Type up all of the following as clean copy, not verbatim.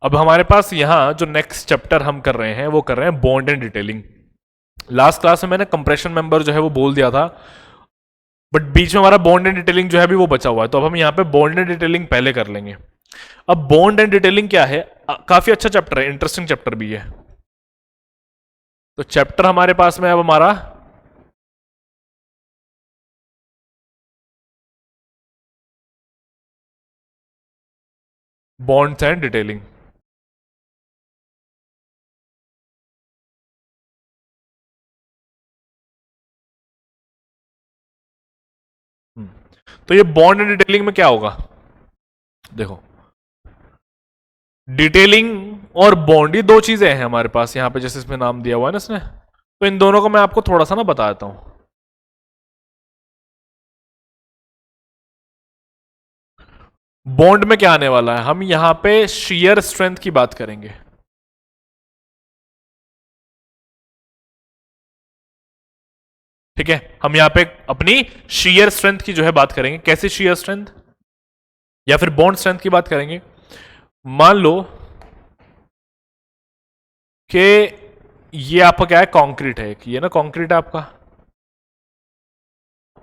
अब हमारे पास यहां जो नेक्स्ट चैप्टर हम कर रहे हैं वो कर रहे हैं bond and detailing. Last class में मैंने कंप्रेशन मेंबर जो है वो बोल दिया था, बट बीच में हमारा बॉन्ड एंड डिटेलिंग जो है अभी वो बचा हुआ है, तो अब हम यहाँ पे बॉन्ड एंड डिटेलिंग पहले कर लेंगे। अब बॉन्ड एंड डिटेलिंग क्या है, काफी अच्छा चैप्टर है, इंटरेस्टिंग चैप्टर भी है। तो चैप्टर हमारे पास में अब हमारा बॉन्ड्स एंड डिटेलिंग। तो ये बॉन्ड एंड डिटेलिंग में क्या होगा, देखो डिटेलिंग और बॉन्ड ये दो चीजें हैं हमारे पास यहां पे, जैसे इसमें नाम दिया हुआ है ना इसने, तो इन दोनों को मैं आपको थोड़ा सा ना बता देता हूं। बॉन्ड में क्या आने वाला है, हम यहां पे शेयर स्ट्रेंथ की बात करेंगे। ठीक है, हम यहां पे अपनी शेयर स्ट्रेंथ की जो है बात करेंगे, कैसे शेयर स्ट्रेंथ या फिर बॉन्ड स्ट्रेंथ की बात करेंगे। मान लो कि ये आपका क्या है, कंक्रीट है, ये ना कंक्रीट है आपका,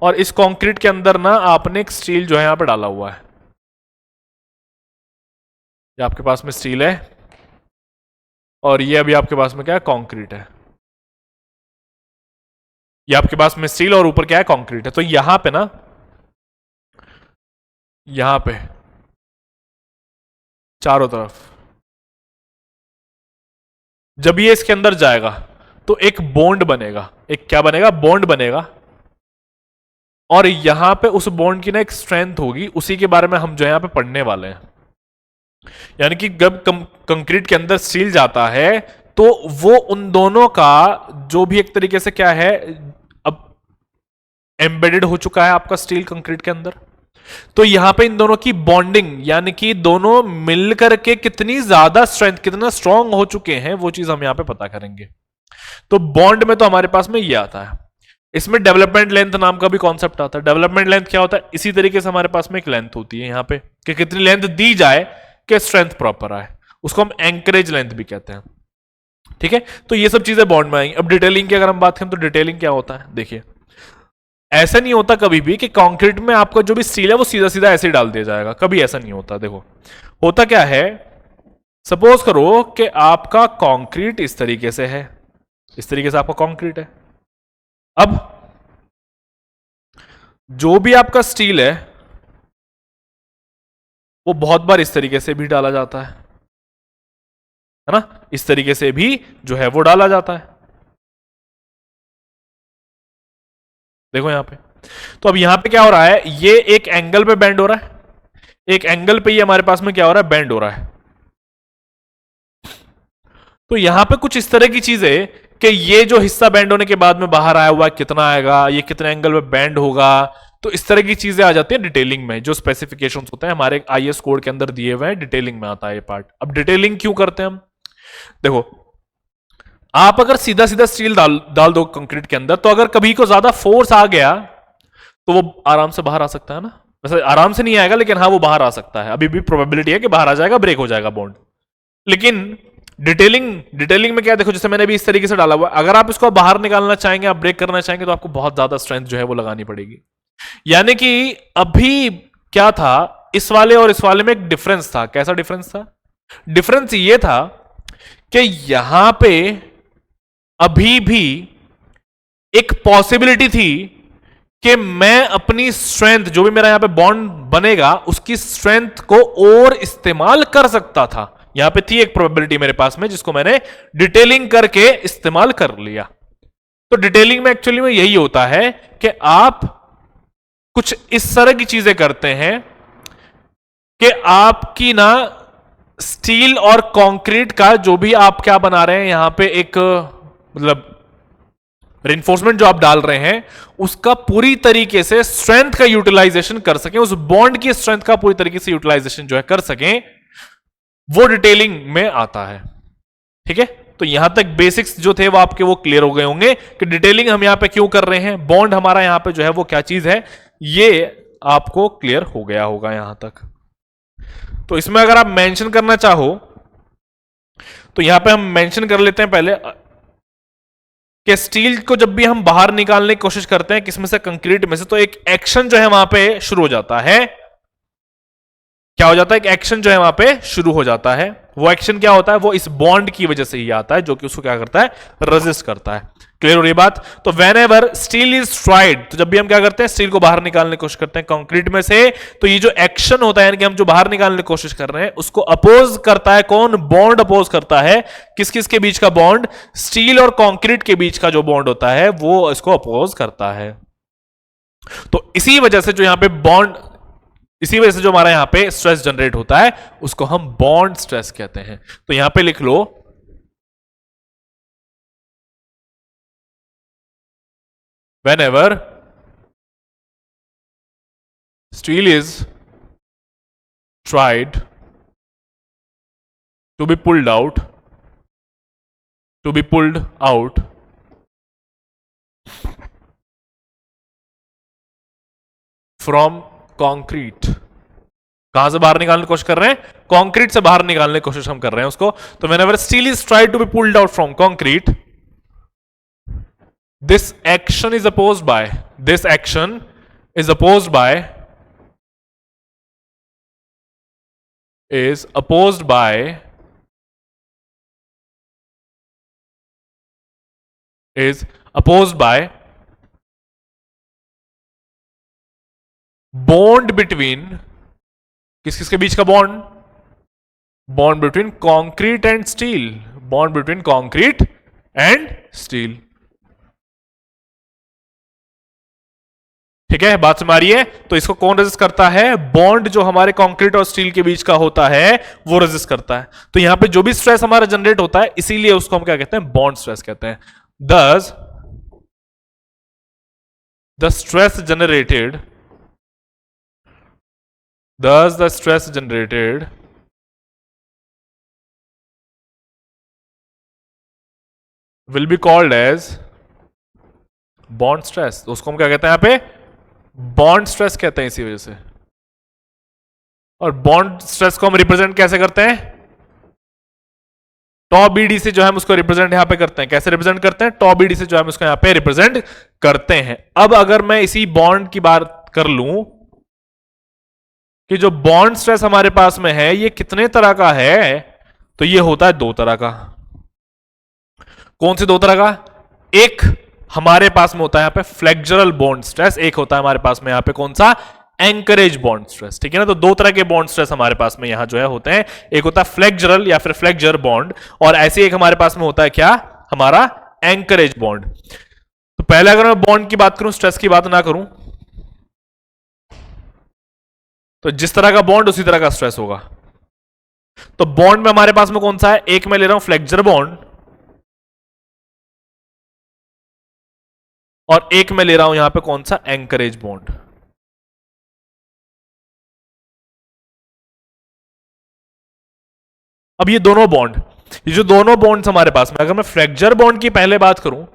और इस कंक्रीट के अंदर ना आपने एक स्टील जो है यहां पे डाला हुआ है, ये आपके पास में स्टील है और ये अभी आपके पास में क्या है, कंक्रीट है। ये आपके पास में स्टील और ऊपर क्या है, कंक्रीट है। तो यहां पे ना, यहां पे चारों तरफ जब ये इसके अंदर जाएगा तो एक बॉन्ड बनेगा, एक क्या बनेगा, बॉन्ड बनेगा, और यहां पे उस बॉन्ड की ना एक स्ट्रेंथ होगी, उसी के बारे में हम जो है यहां पे पढ़ने वाले हैं। यानी कि जब कंक्रीट के अंदर स्टील जाता है तो वो उन दोनों का जो भी एक तरीके से क्या है, अब एम्बेडेड हो चुका है आपका स्टील कंक्रीट के अंदर, तो यहां पे इन दोनों की बॉन्डिंग यानी कि दोनों मिलकर के कितनी ज्यादा स्ट्रेंथ, कितना स्ट्रांग हो चुके हैं, वो चीज हम यहां पे पता करेंगे। तो बॉन्ड में तो हमारे पास में ये आता है। इसमें डेवलपमेंट लेंथ नाम का भी कॉन्सेप्ट आता है। डेवलपमेंट लेंथ क्या होता है, इसी तरीके से हमारे पास में एक लेंथ होती है यहां पे कि कितनी लेंथ दी जाए कि स्ट्रेंथ प्रॉपर आए, उसको हम एंकरेज लेंथ भी कहते हैं। ठीक है, तो ये सब चीजें बॉन्ड में आएंगी। अब डिटेलिंग की अगर हम बात करें तो डिटेलिंग क्या होता है, देखिए ऐसा नहीं होता कभी भी कि कंक्रीट में आपका जो भी स्टील है वो सीधा सीधा ऐसे ही डाल दिया जाएगा, कभी ऐसा नहीं होता। देखो होता क्या है, सपोज करो कि आपका कंक्रीट इस तरीके से है, इस तरीके से आपका कंक्रीट है। अब जो भी आपका स्टील है वो बहुत बार इस तरीके से भी डाला जाता है ना, इस तरीके से भी जो है वो डाला जाता है। देखो यहां पे, तो अब यहां पे क्या हो रहा है, ये एक एंगल पे बेंड हो रहा है, एक एंगल पे ये हमारे पास में क्या हो रहा है, बेंड हो रहा है। तो यहां पे कुछ इस तरह की चीज है कि ये जो हिस्सा बेंड होने के बाद में बाहर आया हुआ है कितना आएगा, ये कितने एंगल पे बेंड होगा, तो इस तरह की चीजें आ जाती है डिटेलिंग में। जो स्पेसिफिकेशंस होते हैं हमारे आईएस कोड के अंदर दिए हुए हैं, डिटेलिंग में आता है ये पार्ट। अब डिटेलिंग क्यों करते हैं हम, देखो आप अगर सीधा सीधा स्टील डाल दो कंक्रीट के अंदर, तो अगर कभी को ज्यादा फोर्स आ गया तो वो आराम से बाहर आ सकता है ना, वैसे आराम से नहीं आएगा लेकिन हाँ वो बाहर आ सकता है, अभी भी प्रोबेबिलिटी है कि बाहर आ जाएगा, ब्रेक हो जाएगा बॉन्ड। लेकिन डिटेलिंग में क्या, देखो जैसे मैंने भी इस तरीके से डाला हुआ, अगर आप इसको बाहर निकालना चाहेंगे, आप ब्रेक करना चाहेंगे, तो आपको बहुत ज्यादा स्ट्रेंथ जो है वो लगानी पड़ेगी। यानी कि अभी क्या था, इस वाले और इस वाले में एक डिफरेंस था। कैसा डिफरेंस था, डिफरेंस ये था कि यहां पे अभी भी एक पॉसिबिलिटी थी कि मैं अपनी स्ट्रेंथ, जो भी मेरा यहां पे बॉन्ड बनेगा, उसकी स्ट्रेंथ को और इस्तेमाल कर सकता था। यहां पे थी एक प्रोबेबिलिटी मेरे पास में, जिसको मैंने डिटेलिंग करके इस्तेमाल कर लिया। तो डिटेलिंग में एक्चुअली में यही होता है कि आप कुछ इस तरह की चीजें करते हैं कि आपकी ना स्टील और कंक्रीट का जो भी आप क्या बना रहे हैं यहां पे, एक मतलब रिइंफोर्समेंट जो आप डाल रहे हैं, उसका पूरी तरीके से स्ट्रेंथ का यूटिलाइजेशन कर सकें, उस बॉन्ड की स्ट्रेंथ का पूरी तरीके से यूटिलाइजेशन जो है कर सकें, वो डिटेलिंग में आता है। ठीक है, तो यहां तक बेसिक्स जो थे वो आपके वो क्लियर हो गए होंगे कि डिटेलिंग हम यहां पे क्यों कर रहे हैं, बॉन्ड हमारा यहां पे जो है वो क्या चीज है, ये आपको क्लियर हो गया होगा यहां तक। तो इसमें अगर आप मेंशन करना चाहो तो यहां पे हम मेंशन कर लेते हैं पहले कि स्टील को जब भी हम बाहर निकालने की कोशिश करते हैं किसमें से, कंक्रीट में से, तो एक एक्शन जो है वहां पे शुरू हो जाता है। क्या हो जाता है? एक एक्शन जो है वहां पे शुरू हो जाता है। वो एक्शन क्या होता है? वो इस बॉन्ड की वजह से ही आता है जो कि उसको क्या करता है? रेजिस्ट करता है। क्लियर हो रही बात? तो when ever steel is tried, तो जब भी हम क्या करते हैं स्टील को बाहर निकालने की कोशिश करते हैं कंक्रीट में से, तो ये जो एक्शन होता है यानी कि हम जो बाहर निकालने की कोशिश कर रहे हैं उसको अपोज करता है कौन? बॉन्ड अपोज करता है। किस किस के बीच का बॉन्ड? स्टील और कंक्रीट के बीच का जो बॉन्ड होता है वो इसको अपोज करता है। तो इसी वजह से जो यहां पे बॉन्ड, इसी वजह से जो हमारा यहां पे स्ट्रेस जनरेट होता है उसको हम बॉन्ड स्ट्रेस कहते हैं। तो यहां पे लिख लो, whenever steel is tried to be pulled out, to be pulled out from concrete, कहां से बाहर निकालने की कोशिश कर रहे हैं? कंक्रीट से बाहर निकालने की कोशिश हम कर रहे हैं उसको। तो whenever steel is tried to be pulled out from concrete, this action is opposed by, this action is opposed by, is opposed by, is opposed by bond between, किस किस के बीच का bond? Bond between concrete and steel, bond between concrete and steel. ठीक है, बात समझ आ रही है? तो इसको कौन रेजिस्ट करता है? बॉन्ड जो हमारे कंक्रीट और स्टील के बीच का होता है वो रेजिस्ट करता है। तो यहां पे जो भी स्ट्रेस हमारा जनरेट होता है इसीलिए उसको हम क्या कहते हैं? बॉन्ड स्ट्रेस कहते हैं। दस the stress generated, thus the stress generated will be called as bond stress। तो उसको हम क्या कहते हैं? यहां पे बॉन्ड स्ट्रेस कहते हैं इसी वजह से। और बॉन्ड स्ट्रेस को हम रिप्रेजेंट कैसे करते हैं? टॉ बीडी से जो है हम उसको रिप्रेजेंट यहां पे करते हैं। कैसे रिप्रेजेंट करते हैं? टॉ बीडी से जो है हम उसको यहां पे रिप्रेजेंट करते हैं। अब अगर मैं इसी बॉन्ड की बात कर लूं कि जो बॉन्ड स्ट्रेस हमारे पास में है ये कितने तरह का है, तो ये होता है दो तरह का। कौन से दो तरह का? एक हमारे पास में होता है यहां पे फ्लेक्चरल बॉन्ड स्ट्रेस, एक होता है हमारे पास में यहां पे कौन सा? Anchorage bond stress. ठीक है ना? तो दो तरह के बॉन्ड स्ट्रेस हमारे पास में यहां जो है होते हैं। एक होता है फ्लेक्चरल या फिर फ्लेक्चर बॉन्ड, और ऐसे एक हमारे पास में होता है क्या? हमारा एंकरेज बॉन्ड। तो पहले अगर मैं बॉन्ड की बात करूं, स्ट्रेस की बात ना करूं, तो जिस तरह का बॉन्ड उसी तरह का स्ट्रेस होगा। तो बॉन्ड में हमारे पास में कौन सा है? एक मैं ले रहा हूं फ्लेक्चर बॉन्ड, और एक मैं ले रहा हूं यहां पे कौन सा? Anchorage bond. अब ये दोनों बॉन्ड, ये जो दोनों बॉन्ड्स हमारे पास में, अगर मैं फ्रैक्चर बॉन्ड की पहले बात करूं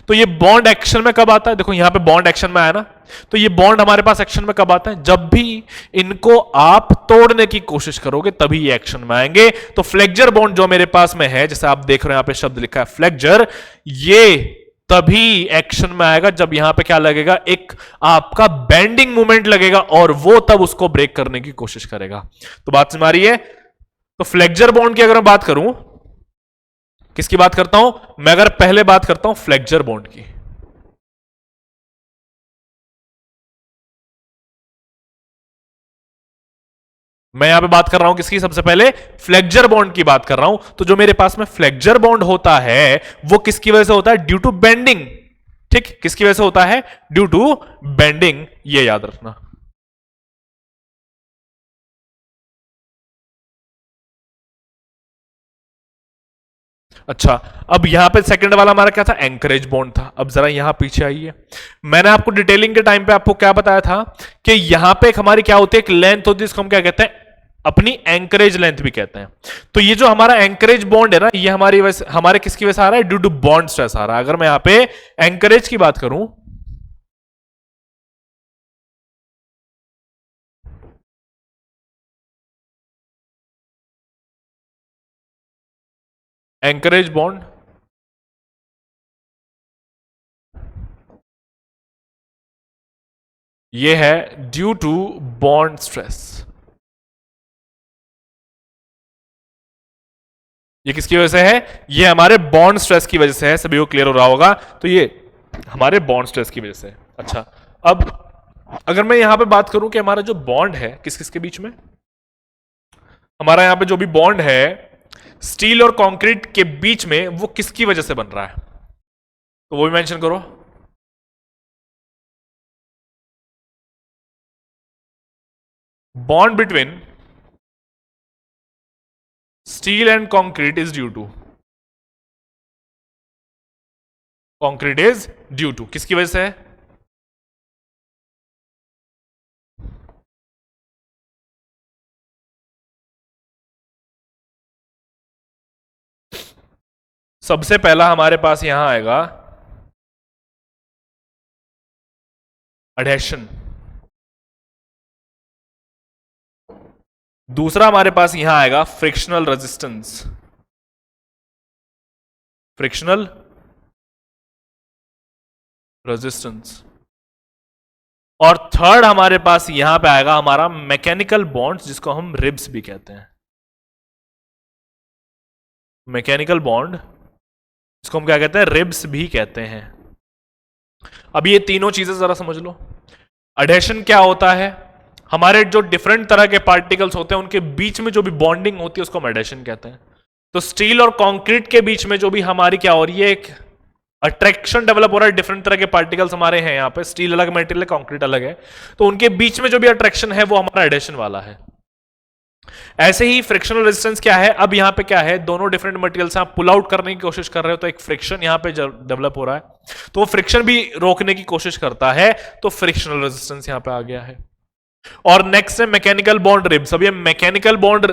तो ये बॉन्ड एक्शन में कब आता है? देखो यहां पे बॉन्ड एक्शन में आया ना, तो ये बॉन्ड हमारे पास एक्शन में कब आता है? जब भी इनको आप तोड़ने की कोशिश करोगे तभी ये एक्शन में आएंगे। तो फ्लेक्चर बॉन्ड जो मेरे पास में है, जैसे आप देख रहे हो यहां पे शब्द लिखा है फ्लेक्चर, ये तभी एक्शन में आएगा जब यहां पे क्या लगेगा? एक आपका बेंडिंग मूवमेंट लगेगा और वो तब उसको ब्रेक करने की कोशिश करेगा। तो बात समझ आ रही है? तो फ्लेक्चर बॉन्ड की अगर मैं बात करूं, किसकी बात करता हूं मैं? अगर पहले बात करता हूं फ्लेक्चर बॉन्ड की, मैं यहां पे बात कर रहा हूं किसकी? सबसे पहले फ्लेक्चर बॉन्ड की बात कर रहा हूं। तो जो मेरे पास में फ्लेक्चर बॉन्ड होता है वो किसकी वजह से होता है? Due to bending. ठीक, किसकी वजह से होता है? ड्यू टू बेंडिंग, ये याद रखना। अच्छा, अब यहां पे सेकंड वाला हमारा क्या था? एंकरेज बॉन्ड था। अब जरा यहां पीछे आइए, मैंने आपको डिटेलिंग के टाइम पे आपको क्या बताया था कि यहां पे एक हमारी क्या होती है? एक लेंथ होती है, इसको हम क्या कहते हैं? अपनी एंकरेज लेंथ भी कहते हैं। तो ये जो हमारा एंकरेज बॉन्ड है ना, ये हमारी वजह, हमारे किसकी वजह से आ रहा है? ड्यू टू बॉन्ड स्ट्रेस आ रहा है। अगर मैं यहां पे एंकरेज की बात करूं, एंकरेज बॉन्ड, ये है ड्यू टू बॉन्ड स्ट्रेस। ये किसकी वजह से है? ये हमारे बॉन्ड स्ट्रेस की वजह से है। सभी को क्लियर हो रहा होगा। तो ये हमारे बॉन्ड स्ट्रेस की वजह से है। अच्छा, अब अगर मैं यहां पे बात करूं कि हमारा जो बॉन्ड है किस किस के बीच में, हमारा यहां पे जो भी बॉन्ड है स्टील और कंक्रीट के बीच में, वो किसकी वजह से बन रहा है, तो वो भी मेंशन करो। Bond between steel and concrete is due to, concrete is due to किसकी वजह से है? सबसे पहला हमारे पास यहां आएगा एडहेशन, दूसरा हमारे पास यहां आएगा फ्रिक्शनल रेजिस्टेंस, फ्रिक्शनल रेजिस्टेंस, और थर्ड हमारे पास यहां पे आएगा हमारा मैकेनिकल बॉन्ड्स, जिसको हम रिब्स भी कहते हैं। मैकेनिकल बॉन्ड, इसको हम क्या कहते हैं? रिब्स भी कहते हैं। अब ये तीनों चीजें जरा समझ लो। एडहेशन क्या होता है? हमारे जो डिफरेंट तरह के पार्टिकल्स होते हैं उनके बीच में जो भी बॉन्डिंग होती है उसको हम एडहेशन कहते हैं। तो स्टील और कंक्रीट के बीच में जो भी हमारी क्या हो रही है, एक अट्रैक्शन डेवलप हो रहा है। डिफरेंट तरह के पार्टिकल्स हमारे हैं यहाँ पे, स्टील अलग मेटेरियल है, कंक्रीट अलग है, तो उनके बीच में जो भी अट्रैक्शन है वो हमारा एडहेशन वाला है। ऐसे ही फ्रिक्शनल रेजिस्टेंस क्या है? अब यहां पे क्या है, दोनों डिफरेंट मटेरियल्स आप पुल आउट करने की कोशिश कर रहे हो, तो एक फ्रिक्शन यहां पे डेवलप हो रहा है, तो वो फ्रिक्शन भी रोकने की कोशिश करता है, तो फ्रिक्शनल रेजिस्टेंस यहां पे आ गया है। और नेक्स्ट है मैकेनिकल बॉन्ड रिब्स। अब ये मैकेनिकल बॉन्ड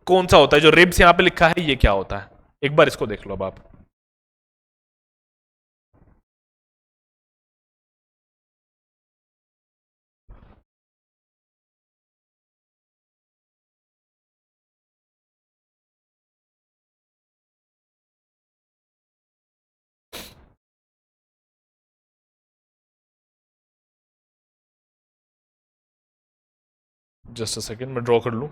कौन सा होता है? जो रिब्स यहां पे लिखा है ये क्या होता है? एक बार इसको देख लो अब आप। जस्ट अ सेकेंड, मैं ड्रॉ कर लूं।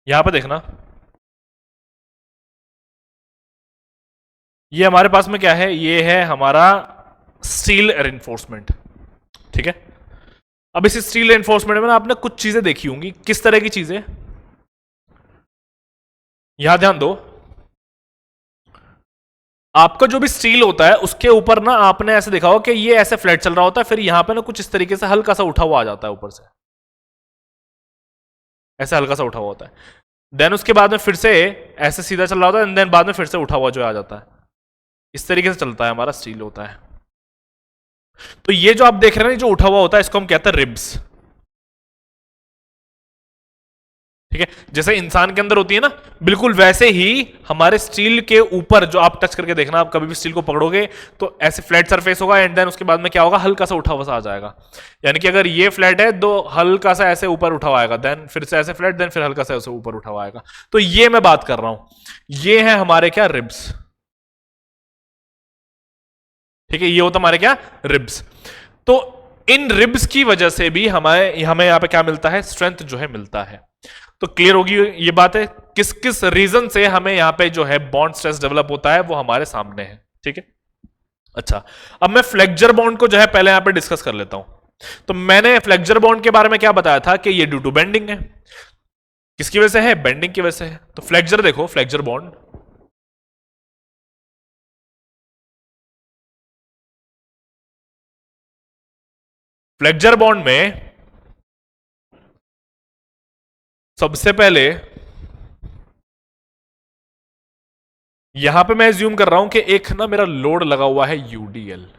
यहां पे देखना, ये हमारे पास में क्या है? ये है हमारा स्टील रेनफोर्समेंट, ठीक है। अब इस स्टील रेनफोर्समेंट में ना आपने कुछ चीजें देखी होंगी। किस तरह की चीजें? यहां ध्यान दो, आपका जो भी स्टील होता है उसके ऊपर ना आपने ऐसे देखा हो कि ये ऐसे फ्लैट चल रहा होता है, फिर यहां पे ना कुछ इस तरीके से हल्का सा उठा हुआ आ जाता है ऊपर से, ऐसे हल्का सा उठा हुआ होता है। देन उसके बाद में फिर से ऐसे सीधा चल रहा होता है, एंड देन बाद में फिर से उठा हुआ जो आ जाता है। इस तरीके से चलता है हमारा स्टील होता है। तो ये जो आप देख रहे हैं जो उठा हुआ होता है, इसको हम कहते हैं रिब्स, ठीक है। जैसे इंसान के अंदर होती है ना, बिल्कुल वैसे ही हमारे स्टील के ऊपर जो आप टच करके देखना, आप कभी भी स्टील को पकड़ोगे तो ऐसे फ्लैट सरफेस होगा, एंड देन उसके बाद में क्या होगा, हल्का सा उठा हुआ सा आ जाएगा। यानी कि अगर ये फ्लैट है तो हल्का सा ऐसे ऊपर उठा हुआ आएगा, देन फिर से ऐसे फ्लैट, देन फिर हल्का सा ऐसे ऊपर उठा हुआ आएगा। तो ये मैं बात कर रहा हूं, ये है हमारे क्या, रिब्स, ठीक है। ये होता हमारे क्या, रिब्स। तो इन रिब्स की वजह से भी हमें हमें यहां पे क्या मिलता है, स्ट्रेंथ जो है मिलता है। तो क्लियर होगी ये बात है, किस किस रीजन से हमें यहां पे जो है बॉन्ड स्ट्रेस डेवलप होता है वो हमारे सामने है, ठीक है। अच्छा, अब मैं फ्लेक्चर बॉन्ड को जो है पहले यहां पे डिस्कस कर लेता हूं। तो मैंने फ्लेक्चर बॉन्ड के बारे में क्या बताया था कि ये ड्यू टू बेंडिंग है। किसकी वजह से है? बेंडिंग की वजह से है। तो फ्लेक्चर देखो, फ्लेक्चर बॉन्ड, फ्लेक्चर बॉन्ड में सबसे पहले यहां पे मैं एज्यूम कर रहा हूं कि एक ना मेरा लोड लगा हुआ है यूडीएल।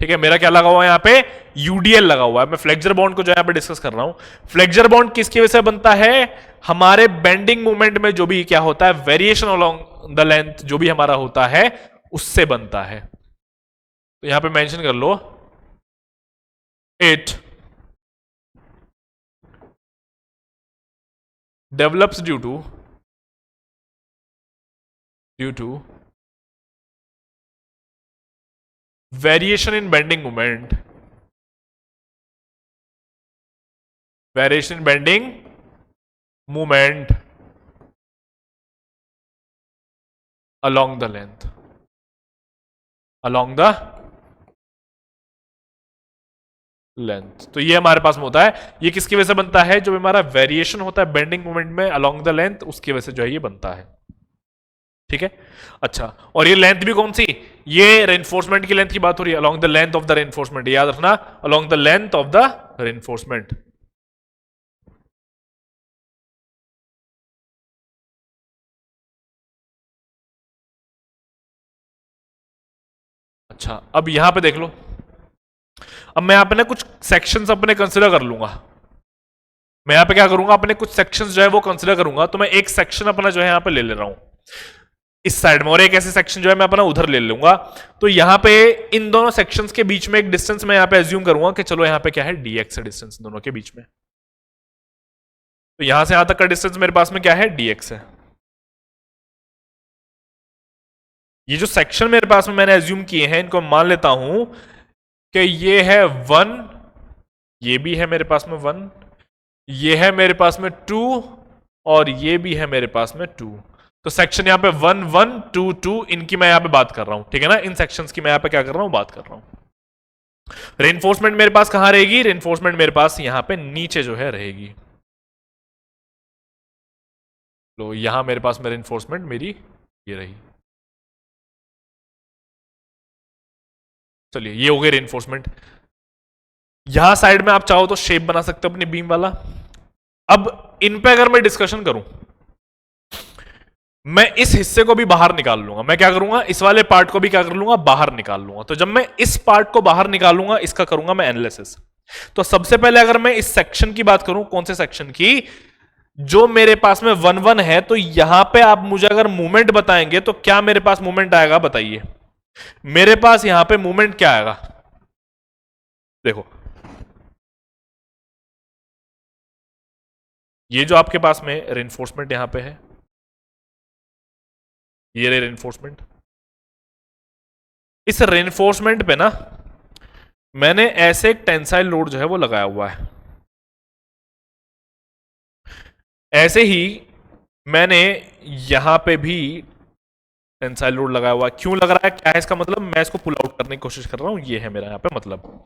ठीक है, मेरा क्या लगा हुआ है यहां पे, यूडीएल लगा हुआ है। मैं फ्लेक्सर बॉन्ड को जो यहां पे डिस्कस कर रहा हूं। फ्लेक्सर बॉन्ड किसकी वजह से बनता है, हमारे बेंडिंग मूवमेंट में जो भी क्या होता है, वेरिएशन अलोंग द लेंथ जो भी हमारा होता है उससे बनता है। तो यहां पे मेंशन कर लो, it develops due to variation in bending moment, variation in bending moment along the length, along the length. तो ये हमारे पास में होता है, ये किसकी वजह से बनता है, जो हमारा वेरिएशन होता है बेंडिंग मोमेंट में अलोंग द लेंथ, उसकी वजह से जो है ये बनता है। ठीक है, अच्छा, और ये लेंथ भी कौन सी, ये रेनफोर्समेंट की लेंथ की बात हो रही है, along the length of the reinforcement, याद रखना, along the length of the reinforcement. अच्छा, अब यहां पे देख लो, अब मैं यहां पे ना कुछ सेक्शंस अपने कंसिडर कर लूंगा। मैं यहां पे क्या करूंगा, अपने कुछ सेक्शंस जो है वो कंसिडर करूंगा। तो मैं एक सेक्शन अपना जो है यहां पे ले रहा हूं इस साइड में, और एक ऐसे सेक्शन जो है मैं अपना उधर ले लूंगा। तो यहां पे इन दोनों सेक्शंस के बीच में एक डिस्टेंस मैं यहां पे एज्यूम करूंगा कि चलो यहां पे क्या है, dx है डिस्टेंस दोनों के बीच में। तो यहां से यहां तक का डिस्टेंस मेरे पास में क्या है, dx है। ये जो सेक्शन मेरे पास में मैंने एज्यूम किए हैं, इनको मान लेता हूं कि ये है 1, ये भी है मेरे पास में 1, ये है मेरे पास में 2, और ये भी है मेरे पास में 2। तो सेक्शन यहां पे 1 1 2 2, इनकी मैं यहां पे बात कर रहा हूं। ठीक है ना, इन सेक्शंस की मैं यहां पे क्या कर रहा हूं, बात कर रहा हूं। रेनफोर्समेंट मेरे पास कहां रहेगी, रेनफोर्समेंट मेरे पास यहां पे नीचे जो है रहेगी। तो यहां मेरे पास में रेनफोर्समेंट मेरी ये रही। चलिए, ये हो गई रेनफोर्समेंट। यहां साइड में आप चाहो तो शेप बना सकते हो अपनी बीम वाला। अब इन पे अगर मैं डिस्कशन करूं, मैं इस हिस्से को भी बाहर निकाल लूंगा। मैं क्या करूंगा, इस वाले पार्ट को भी क्या कर लूंगा, बाहर निकाल लूंगा। तो जब मैं इस पार्ट को बाहर निकालूंगा, इसका करूंगा मैं एनालिसिस। तो सबसे पहले अगर मैं इस सेक्शन की बात करूं, कौन से सेक्शन की, जो मेरे पास में 1 1 है, तो यहां पे आप मुझे अगर मूवमेंट बताएंगे तो क्या मेरे पास मूवमेंट आएगा, बताइए। मेरे पास यहां पे मूवमेंट क्या आएगा, देखो, ये जो आपके पास में रेनफोर्समेंट यहां पे है, ये रे रेनफोर्समेंट। इस रेनफोर्समेंट पे ना मैंने ऐसे एक टेंसाइल लोड जो है वो लगाया हुआ है। ऐसे ही मैंने यहां पे भी टेंसाइल लोड लगाया हुआ है। क्यों लग रहा है, क्या है इसका मतलब, मैं इसको पुल आउट करने की कोशिश कर रहा हूं। ये है मेरा यहां पे मतलब,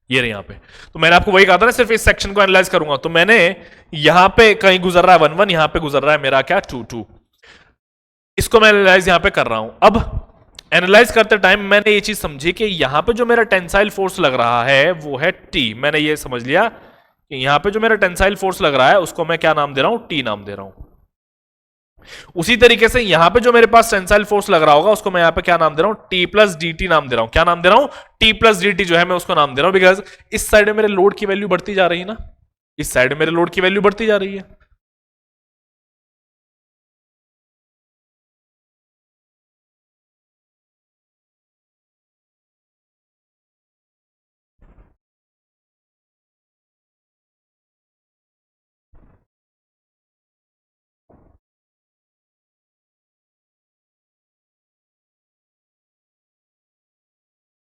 ये रहे यहां पे। तो मैंने आपको वही कहा था ना, सिर्फ इस सेक्शन को एनालाइज करूंगा। तो मैंने यहां पे कहीं गुजर रहा है 1 1, यहां पे गुजर रहा है मेरा क्या 2 2, इसको मैं एनालाइज यहां पे कर रहा हूं। अब एनालाइज करते टाइम मैंने ये चीज समझी कि यहां पे जो मेरा टेंसाइल फोर्स लग रहा है वो है टी। मैंने ये समझ लिया कि यहां पे जो मेरा टेंसाइल फोर्स लग रहा है उसको मैं क्या नाम दे रहा हूं, टी नाम दे रहा हूं। उसी तरीके से यहां पे जो मेरे पास टेंसाइल फोर्स लग रहा होगा उसको मैं यहां पे क्या नाम दे रहा हूं, टी प्लस डी टी नाम दे रहा हूं। क्या नाम दे रहा हूं, टी प्लस डी टी जो है मैं उसको नाम दे रहा हूं, बिकॉज इस साइड में मेरे लोड की वैल्यू बढ़ती जा रही है ना, इस साइड में मेरे लोड की वैल्यू बढ़ती जा रही है।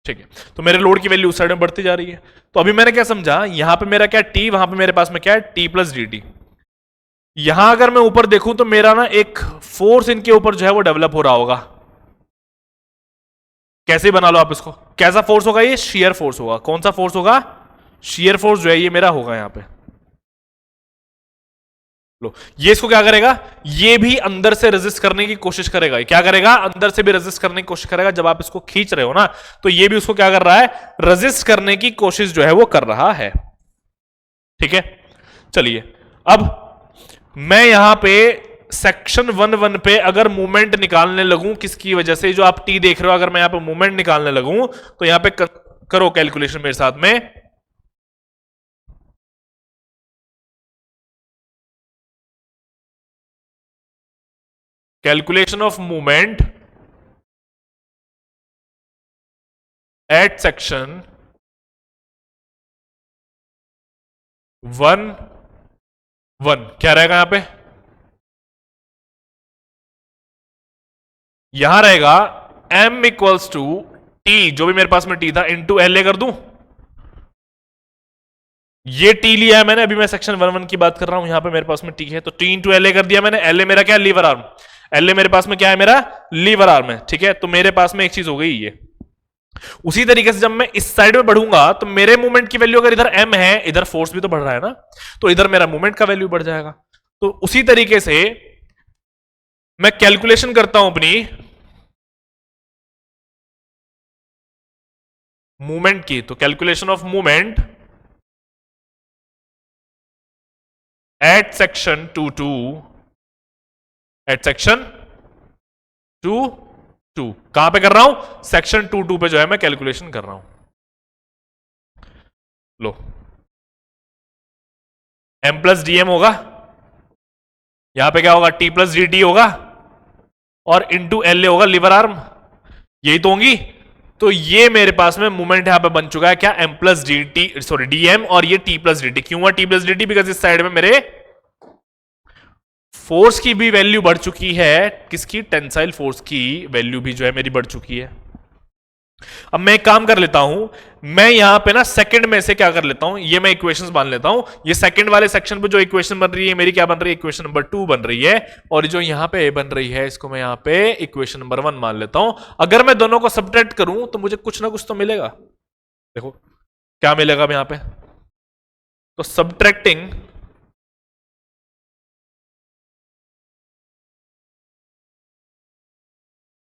ठीक है, तो मेरे लोड की वैल्यू उस साइड में बढ़ती जा रही है। तो अभी मैंने क्या समझा, यहां पे मेरा क्या टी, वहां पे मेरे पास में क्या है, टी प्लस डी टी। यहां अगर मैं ऊपर देखूं तो मेरा ना एक फोर्स इनके ऊपर जो है वो डेवलप हो रहा होगा। कैसे बना लो आप इसको, कैसा फोर्स होगा, ये शेयर फोर्स होगा। कौन सा फोर्स होगा, शेयर फोर्स जो है ये मेरा होगा यहां पे। लो, ये इसको क्या करेगा, ये भी अंदर से रेजिस्ट करने की कोशिश करेगा। क्या करेगा, अंदर से भी रेजिस्ट करने की कोशिश करेगा। जब आप इसको खींच रहे हो ना, तो ये भी उसको क्या कर रहा है, रेजिस्ट करने की कोशिश जो है वो कर रहा है। ठीक है, चलिए अब मैं यहां पे सेक्शन 1 पे अगर मूवमेंट निकालने लगूं, किसकी वजह से, जो आप टी देख रहे हो, अगर मैं यहां पे मूवमेंट निकालने लगूं तो यहां पे करो कैलकुलेशन मेरे साथ में। Calculation of movement at section 1 क्या रहेगा यहां पे, यहां रहेगा m इक्वल्स टू टी, जो भी मेरे पास में टी था, इंटू एल ए कर दूं। ये टी लिया है मैंने, अभी मैं सेक्शन 1 की बात कर रहा हूं, यहां पे मेरे पास में टी है, तो टी इंटू एल ए कर दिया मैंने। एल ए मेरा क्या है, लीवर आर्म। एल ए मेरे पास में क्या है, मेरा लीवर आर्म है, ठीक है। तो मेरे पास में एक चीज हो गई ये। उसी तरीके से जब मैं इस साइड में बढ़ूंगा तो मेरे मूवमेंट की वैल्यू अगर इधर m है, इधर फोर्स भी तो बढ़ रहा है ना, तो इधर मेरा मूवमेंट का वैल्यू बढ़ जाएगा। तो उसी तरीके से मैं कैलकुलेशन करता हूं अपनी मूवमेंट की, तो calculation of movement at section 2 at section 2 कहां पे कर रहा हूं, सेक्शन 2 पे जो है मैं कैलकुलेशन कर रहा हूं। लो, m प्लस डीएम होगा, यहां पे क्या होगा, t प्लस डी टी होगा, और इंटू एल ए होगा लीवर आर्म, यही तो होंगी। तो ये मेरे पास में मूवमेंट यहां पे बन चुका है क्या, m plus D T, sorry DM, और ये t प्लस डी टी। क्यों हुआ t plus D T, because इस साइड में मेरे फोर्स की भी वैल्यू बढ़ चुकी है, किसकी, टेंसाइल फोर्स की वैल्यू भी जो है मेरी बढ़ चुकी है। अब मैं एक काम कर लेता हूं, मैं यहां पे ना सेकंड में से क्या कर लेता हूं, ये मैं इक्वेशंस मान लेता हूं। ये सेकंड वाले सेक्शन पे जो इक्वेशन बन रही है मेरी, क्या बन रही है, इक्वेशन नंबर 2 बन रही है, और जो यहां पे बन रही है इसको मैं यहां पे इक्वेशन नंबर 1 मान लेता हूं। अगर मैं दोनों को सब्ट्रैक्ट करूं तो मुझे कुछ ना कुछ तो मिलेगा। देखो क्या मिलेगा यहां पे, तो subtracting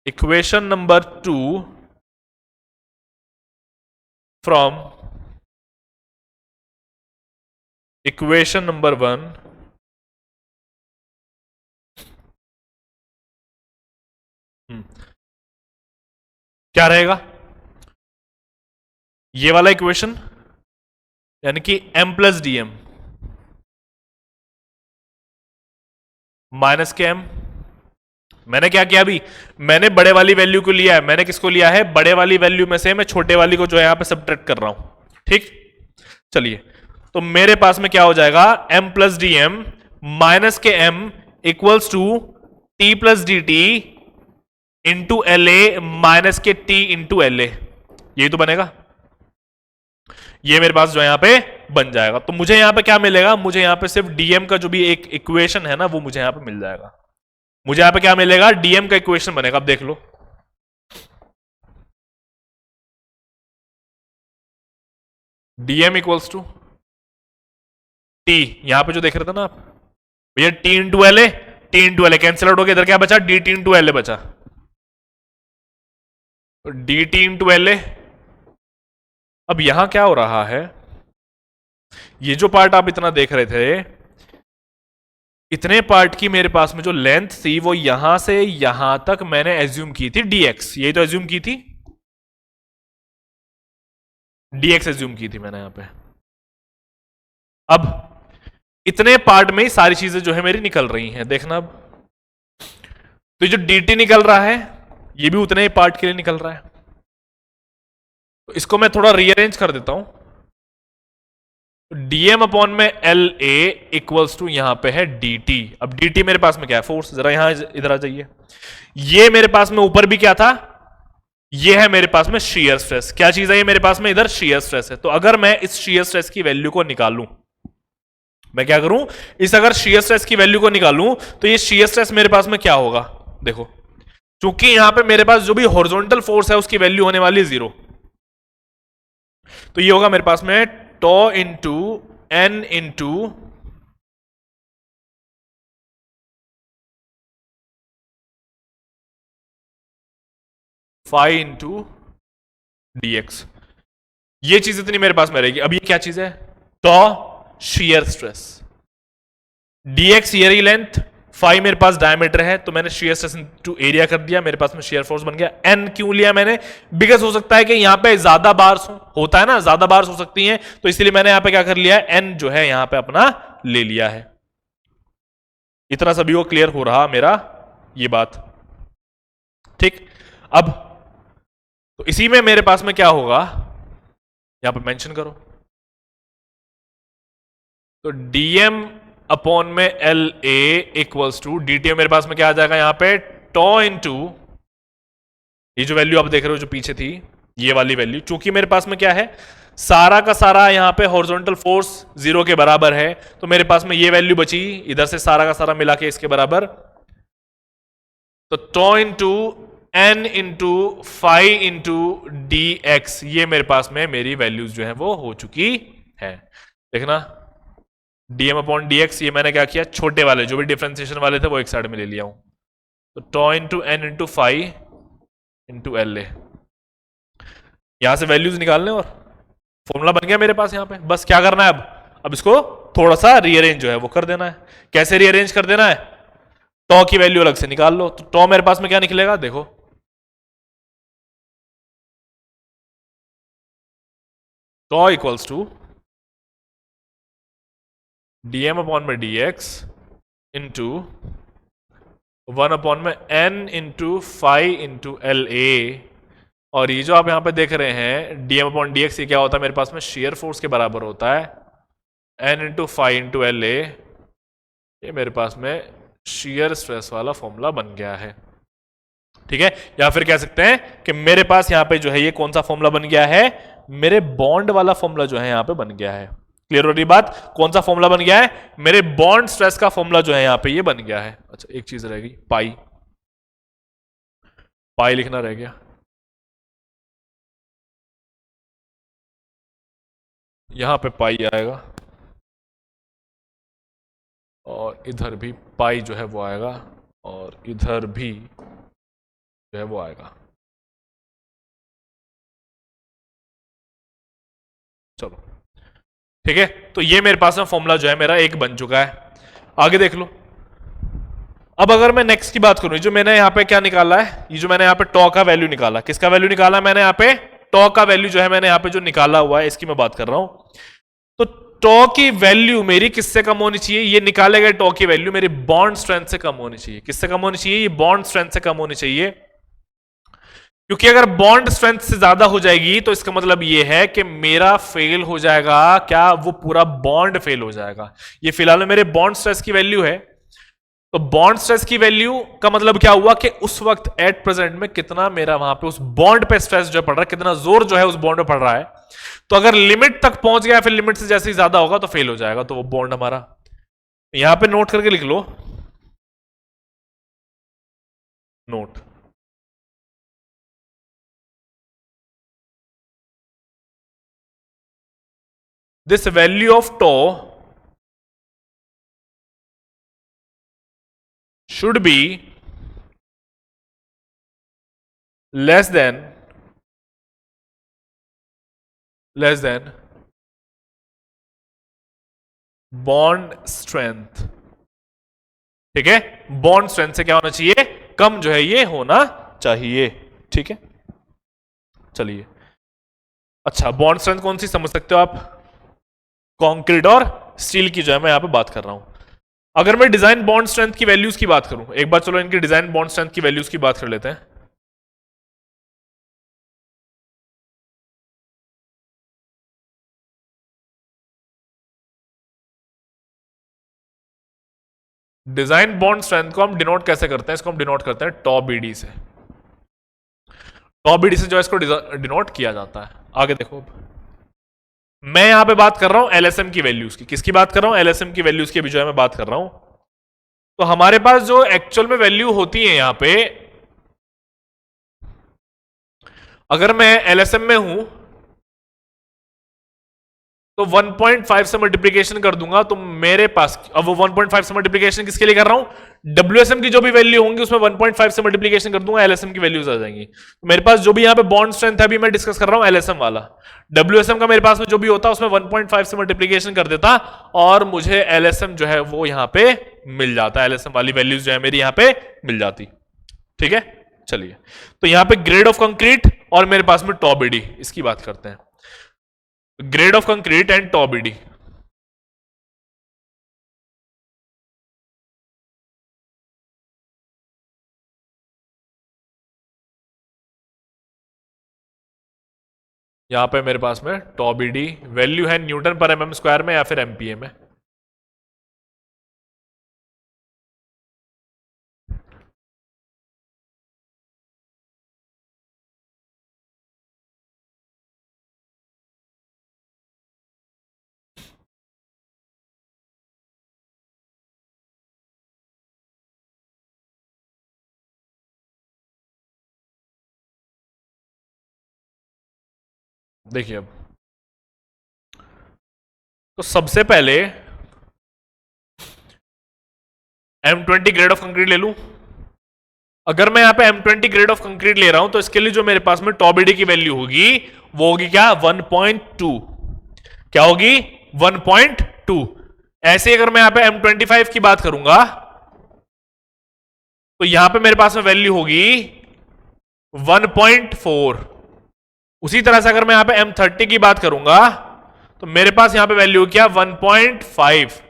equation number 2 from equation number 1, क्या रहेगा, ये वाला इक्वेशन, यानी कि m plus D M minus के m। मैंने क्या किया अभी, मैंने बड़े वाली वैल्यू को लिया है, मैंने किसको लिया है, बड़े वाली वैल्यू में से मैं छोटे वाली को जो है यहां पे सब्ट्रैक्ट कर रहा हूं, ठीक। चलिए, तो मेरे पास में क्या हो जाएगा, m plus D M minus के m equals to t plus D T into L A minus के t इंटू एल ए, यही तो बनेगा। ये मेरे पास जो है यहां पे बन जाएगा। तो मुझे यहां पे क्या मिलेगा, मुझे यहां पे सिर्फ डीएम का जो भी एक इक्वेशन है ना, वो मुझे यहां पे मिल जाएगा। मुझे यहां पे क्या मिलेगा, डीएम का इक्वेशन बनेगा। अब देख लो, डीएम इक्वल्स टू टी, यहां पे जो देख रहे थे ना आप भैया, T into L A, T into L A cancel out हो गया, इधर क्या बचा, D T into L A बचा, D T into L A. अब यहां क्या हो रहा है, ये जो पार्ट आप इतना देख रहे थे, इतने पार्ट की मेरे पास में जो लेंथ थी वो यहां से यहां तक मैंने एज्यूम की थी dx, यही तो एज्यूम की थी, dx एज्यूम की थी मैंने यहां पे। अब इतने पार्ट में ही सारी चीजें जो है मेरी निकल रही हैं, देखना अब, तो जो dt निकल रहा है ये भी उतने ही पार्ट के लिए निकल रहा है। तो इसको मैं थोड़ा रीअरेंज कर देता हूं, डीएम अपॉन में एल ए इक्वल्स टू यहां पे है डी टी। अब डी टी मेरे पास में क्या है, फोर्स। जरा यहां इधर आ जाइए, ये मेरे पास में ऊपर भी क्या था, ये है मेरे पास में शीयर स्ट्रेस। क्या चीज है ये मेरे पास में, इधर शीयर स्ट्रेस है। तो अगर मैं इस शीयर स्ट्रेस की वैल्यू को निकालूं, मैं क्या करूं, इस अगर शीयर स्ट्रेस की वैल्यू को निकालूं तो ये शीयर स्ट्रेस मेरे पास में क्या होगा, देखो, क्योंकि यहां पे मेरे पास जो भी हॉरिजॉन्टल फोर्स है उसकी वैल्यू होने वाली है 0, तो ये होगा मेरे पास में tau into N into phi into dx. ये चीज इतनी मेरे पास में रहेगी। अब ये क्या चीज है, टॉ शीयर स्ट्रेस। dx ईयरी लेंथ, फाई मेरे पास डायमीटर है, तो मैंने shear stress into एरिया कर दिया, मेरे पास में shear force बन गया। n क्यों लिया मैंने? बिकॉज हो सकता है कि यहां पे ज्यादा बार्स होता है ना, ज्यादा बार्स हो सकती हैं, तो इसलिए मैंने यहां पे क्या कर लिया है, n जो है यहां पे अपना ले लिया है। इतना सभी को क्लियर हो रहा मेरा ये बात? ठीक। अब तो इसी में मेरे पास में क्या होगा, यहां पे मेंशन करो, तो dm अपॉन में L A equals to D T, मेरे पास में क्या आ जाएगा यहां पे, टॉ इनटू ये जो वैल्यू आप देख रहे हो जो पीछे थी, ये वाली वैल्यू, चूंकि मेरे पास में क्या है, सारा का सारा यहां पे हॉरिजॉन्टल फोर्स 0 के बराबर है, तो मेरे पास में ये वैल्यू बची, इधर से सारा का सारा मिला के इसके बराबर, तो tau into N into phi into D X, ये मेरे पास में मेरी वैल्यूज जो है वो हो चुकी है। देखना, डीएम अपॉन डी एक्स, ये मैंने क्या किया, छोटे वाले जो भी डिफरेंशिएशन वाले थे वो एक साइड में ले लिया हूं, तो tau into N into phi into L A, यहां से वैल्यूज निकालने और फॉर्मूला बन गया मेरे पास यहां पे। बस क्या करना है अब इसको थोड़ा सा रीअरेंज जो है वो कर देना है। कैसे रीअरेंज कर देना है, टॉ की वैल्यू अलग से निकाल लो, तो टॉ मेरे पास में क्या निकलेगा, देखो, tau equals to D M upon D X into 1 upon में N into phi into L A, और ये जो आप यहां पे देख रहे हैं डीएम अपॉन डी एक्स, ये क्या होता है मेरे पास में, शेयर फोर्स के बराबर होता है, N into phi into L A, ये मेरे पास में शेयर स्ट्रेस वाला फॉर्मूला बन गया है। ठीक है, या फिर कह सकते हैं कि मेरे पास यहां पे जो है ये कौन सा फॉर्मूला बन गया है, मेरे बॉन्ड वाला फॉर्मूला जो है यहां पे बन गया है। क्लियर हो रही बात, कौन सा फॉर्मूला बन गया है, मेरे बॉन्ड स्ट्रेस का फॉर्मूला जो है यहां पे ये बन गया है। अच्छा, एक चीज रह गई, पाई, पाई लिखना रह गया, यहां पे पाई आएगा और इधर भी पाई जो है वो आएगा और इधर भी जो है वो आएगा। चलो ठीक है, तो ये मेरे पास में फॉर्मूला जो है मेरा एक बन चुका है। आगे देख लो, अब अगर मैं नेक्स्ट की बात करूं, जो मैंने यहां पे क्या निकाला है, ये जो मैंने यहां पे टॉ का वैल्यू निकाला, किसका वैल्यू निकाला मैंने यहां पे, टॉ का वैल्यू जो है मैंने यहां पे जो निकाला हुआ है इसकी मैं बात कर रहा हूं। तो टॉ की वैल्यू मेरी किससे कम होनी चाहिए, ये निकाले गए टॉ की वैल्यू मेरी बॉन्ड स्ट्रेंथ से कम होनी चाहिए। किससे कम होनी चाहिए, ये बॉन्ड स्ट्रेंथ से कम होनी चाहिए, क्योंकि अगर बॉन्ड स्ट्रेंथ से ज्यादा हो जाएगी तो इसका मतलब ये है कि मेरा फेल हो जाएगा, क्या, वो पूरा बॉन्ड फेल हो जाएगा। ये फिलहाल मेरे बॉन्ड स्ट्रेस की वैल्यू है, तो बॉन्ड स्ट्रेस की वैल्यू का मतलब क्या हुआ कि उस वक्त एट प्रेजेंट में कितना मेरा वहां पे उस बॉन्ड पे स्ट्रेस जो पड़ रहा है, कितना जोर जो है उस बॉन्ड पे पड़ रहा है। तो अगर लिमिट तक पहुंच गया, फिर लिमिट से जैसे ही ज्यादा होगा तो फेल हो जाएगा, तो वो बॉन्ड हमारा यहां पे नोट करके लिख लो, note, this value of tau should be less than bond strength। ठीक है, बॉन्ड स्ट्रेंथ से क्या होना चाहिए, कम जो है ये होना चाहिए। ठीक है, चलिए, अच्छा बॉन्ड स्ट्रेंथ कौन सी समझ सकते हो आप, कंक्रीट और स्टील की जो है मैं यहां पे बात कर रहा हूं। अगर मैं डिजाइन बॉन्ड स्ट्रेंथ की वैल्यूज की बात करूं, एक बार चलो इनकी डिजाइन बॉन्ड स्ट्रेंथ की वैल्यूज की बात कर लेते हैं। डिजाइन बॉन्ड स्ट्रेंथ को हम डिनोट कैसे करते हैं, इसको हम डिनोट करते हैं टॉ बीडी से। टॉ बीडी से जो है इसको डिनोट किया जाता है। आगे देखो, मैं यहां पे बात कर रहा हूं एलएसएम की वैल्यूज की, किसकी बात कर रहा हूं, एलएसएम की वैल्यूज की भी जो है मैं बात कर रहा हूं। तो हमारे पास जो एक्चुअल में वैल्यू होती है यहां पे, अगर मैं एलएसएम में हूं तो 1.5 से मल्टीप्लीकेशन कर दूंगा तो मेरे पास, अब वो 1.5 से मल्टीप्लीकेशन किसके लिए कर रहा हूं, WSM की जो भी वैल्यू होंगी उसमें 1.5 से मल्टीप्लीकेशन कर दूंगा, LSM की वैल्यूज आ जाएंगी। तो मेरे पास जो भी यहां पे बॉन्ड स्ट्रेंथ है अभी मैं डिस्कस कर रहा हूं LSM वाला, WSM का मेरे पास में जो भी होता उसमें 1.5 से मल्टीप्लीकेशन कर देता और मुझे LSM जो है वो यहां पे मिल जाता, LSM वाली वैल्यूज जो है मेरी यहां पे मिल जाती। ठीक है, चलिए तो यहां पे ग्रेड ऑफ कंक्रीट और मेरे पास में टॉबिडी, इसकी बात करते हैं। ग्रेड ऑफ कंक्रीट एंड टॉबिडी, यहां पे मेरे पास में टॉबिडी वैल्यू है न्यूटन पर mm स्क्वायर में या फिर MPa में। देखिए अब तो सबसे पहले M20 ग्रेड ऑफ कंक्रीट ले लूं। अगर मैं यहां पे M20 ग्रेड ऑफ कंक्रीट ले रहा हूं तो इसके लिए जो मेरे पास में टॉबिडी की वैल्यू होगी वो होगी क्या, 1.2। क्या होगी, 1.2। ऐसे अगर मैं यहां पे M25 की बात करूंगा तो यहां पे मेरे पास में वैल्यू होगी 1.4। उसी तरह से अगर मैं यहां पे M30 की बात करूंगा तो मेरे पास यहां पे वैल्यू क्या, 1.5।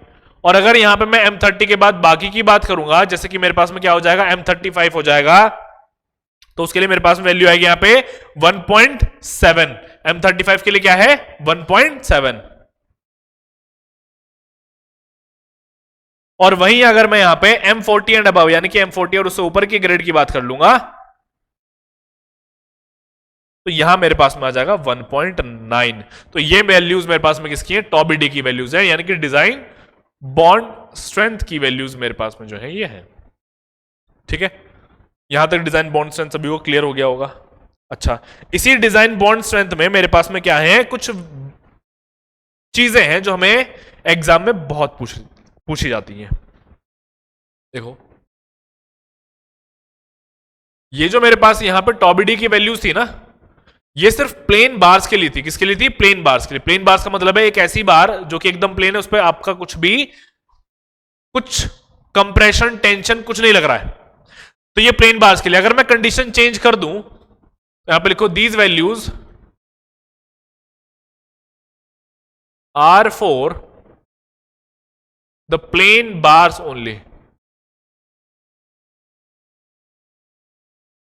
और अगर यहां पे मैं M30 के बाद बाकी की बात करूंगा, जैसे कि मेरे पास में क्या हो जाएगा, M35 हो जाएगा, तो उसके लिए मेरे पास में वैल्यू आएगी यहां पे 1.7। M35 के लिए क्या है, 1.7। और वहीं अगर मैं यहां पे M40 एंड अबव यानी कि M40 और उससे ऊपर की ग्रेड की बात कर लूंगा तो यहां मेरे पास में आ जाएगा 1.9। तो ये वैल्यूज मेरे पास में किसकी है, टॉबिडी की वैल्यूज है, यानी कि डिजाइन बॉन्ड स्ट्रेंथ की वैल्यूज मेरे पास में जो है ये है। ठीक है, यहां तक डिजाइन बॉन्ड स्ट्रेंथ सभी को क्लियर हो गया होगा। अच्छा, इसी डिजाइन बॉन्ड स्ट्रेंथ में मेरे पास में क्या है, कुछ चीजें हैं जो हमें एग्जाम में बहुत पूछी जाती हैं। देखो ये जो मेरे पास यहां पर टॉबिडी की वैल्यूज थी ना, ये सिर्फ प्लेन बार्स के लिए थी। किसके लिए थी, प्लेन बार्स के लिए। प्लेन बार्स का मतलब है एक ऐसी बार जो कि एकदम प्लेन है, उस पर आपका कुछ कंप्रेशन टेंशन कुछ नहीं लग रहा है, तो ये प्लेन बार्स के लिए। अगर मैं कंडीशन चेंज कर दूं, यहां पे लिखो these values are for the plain bars only,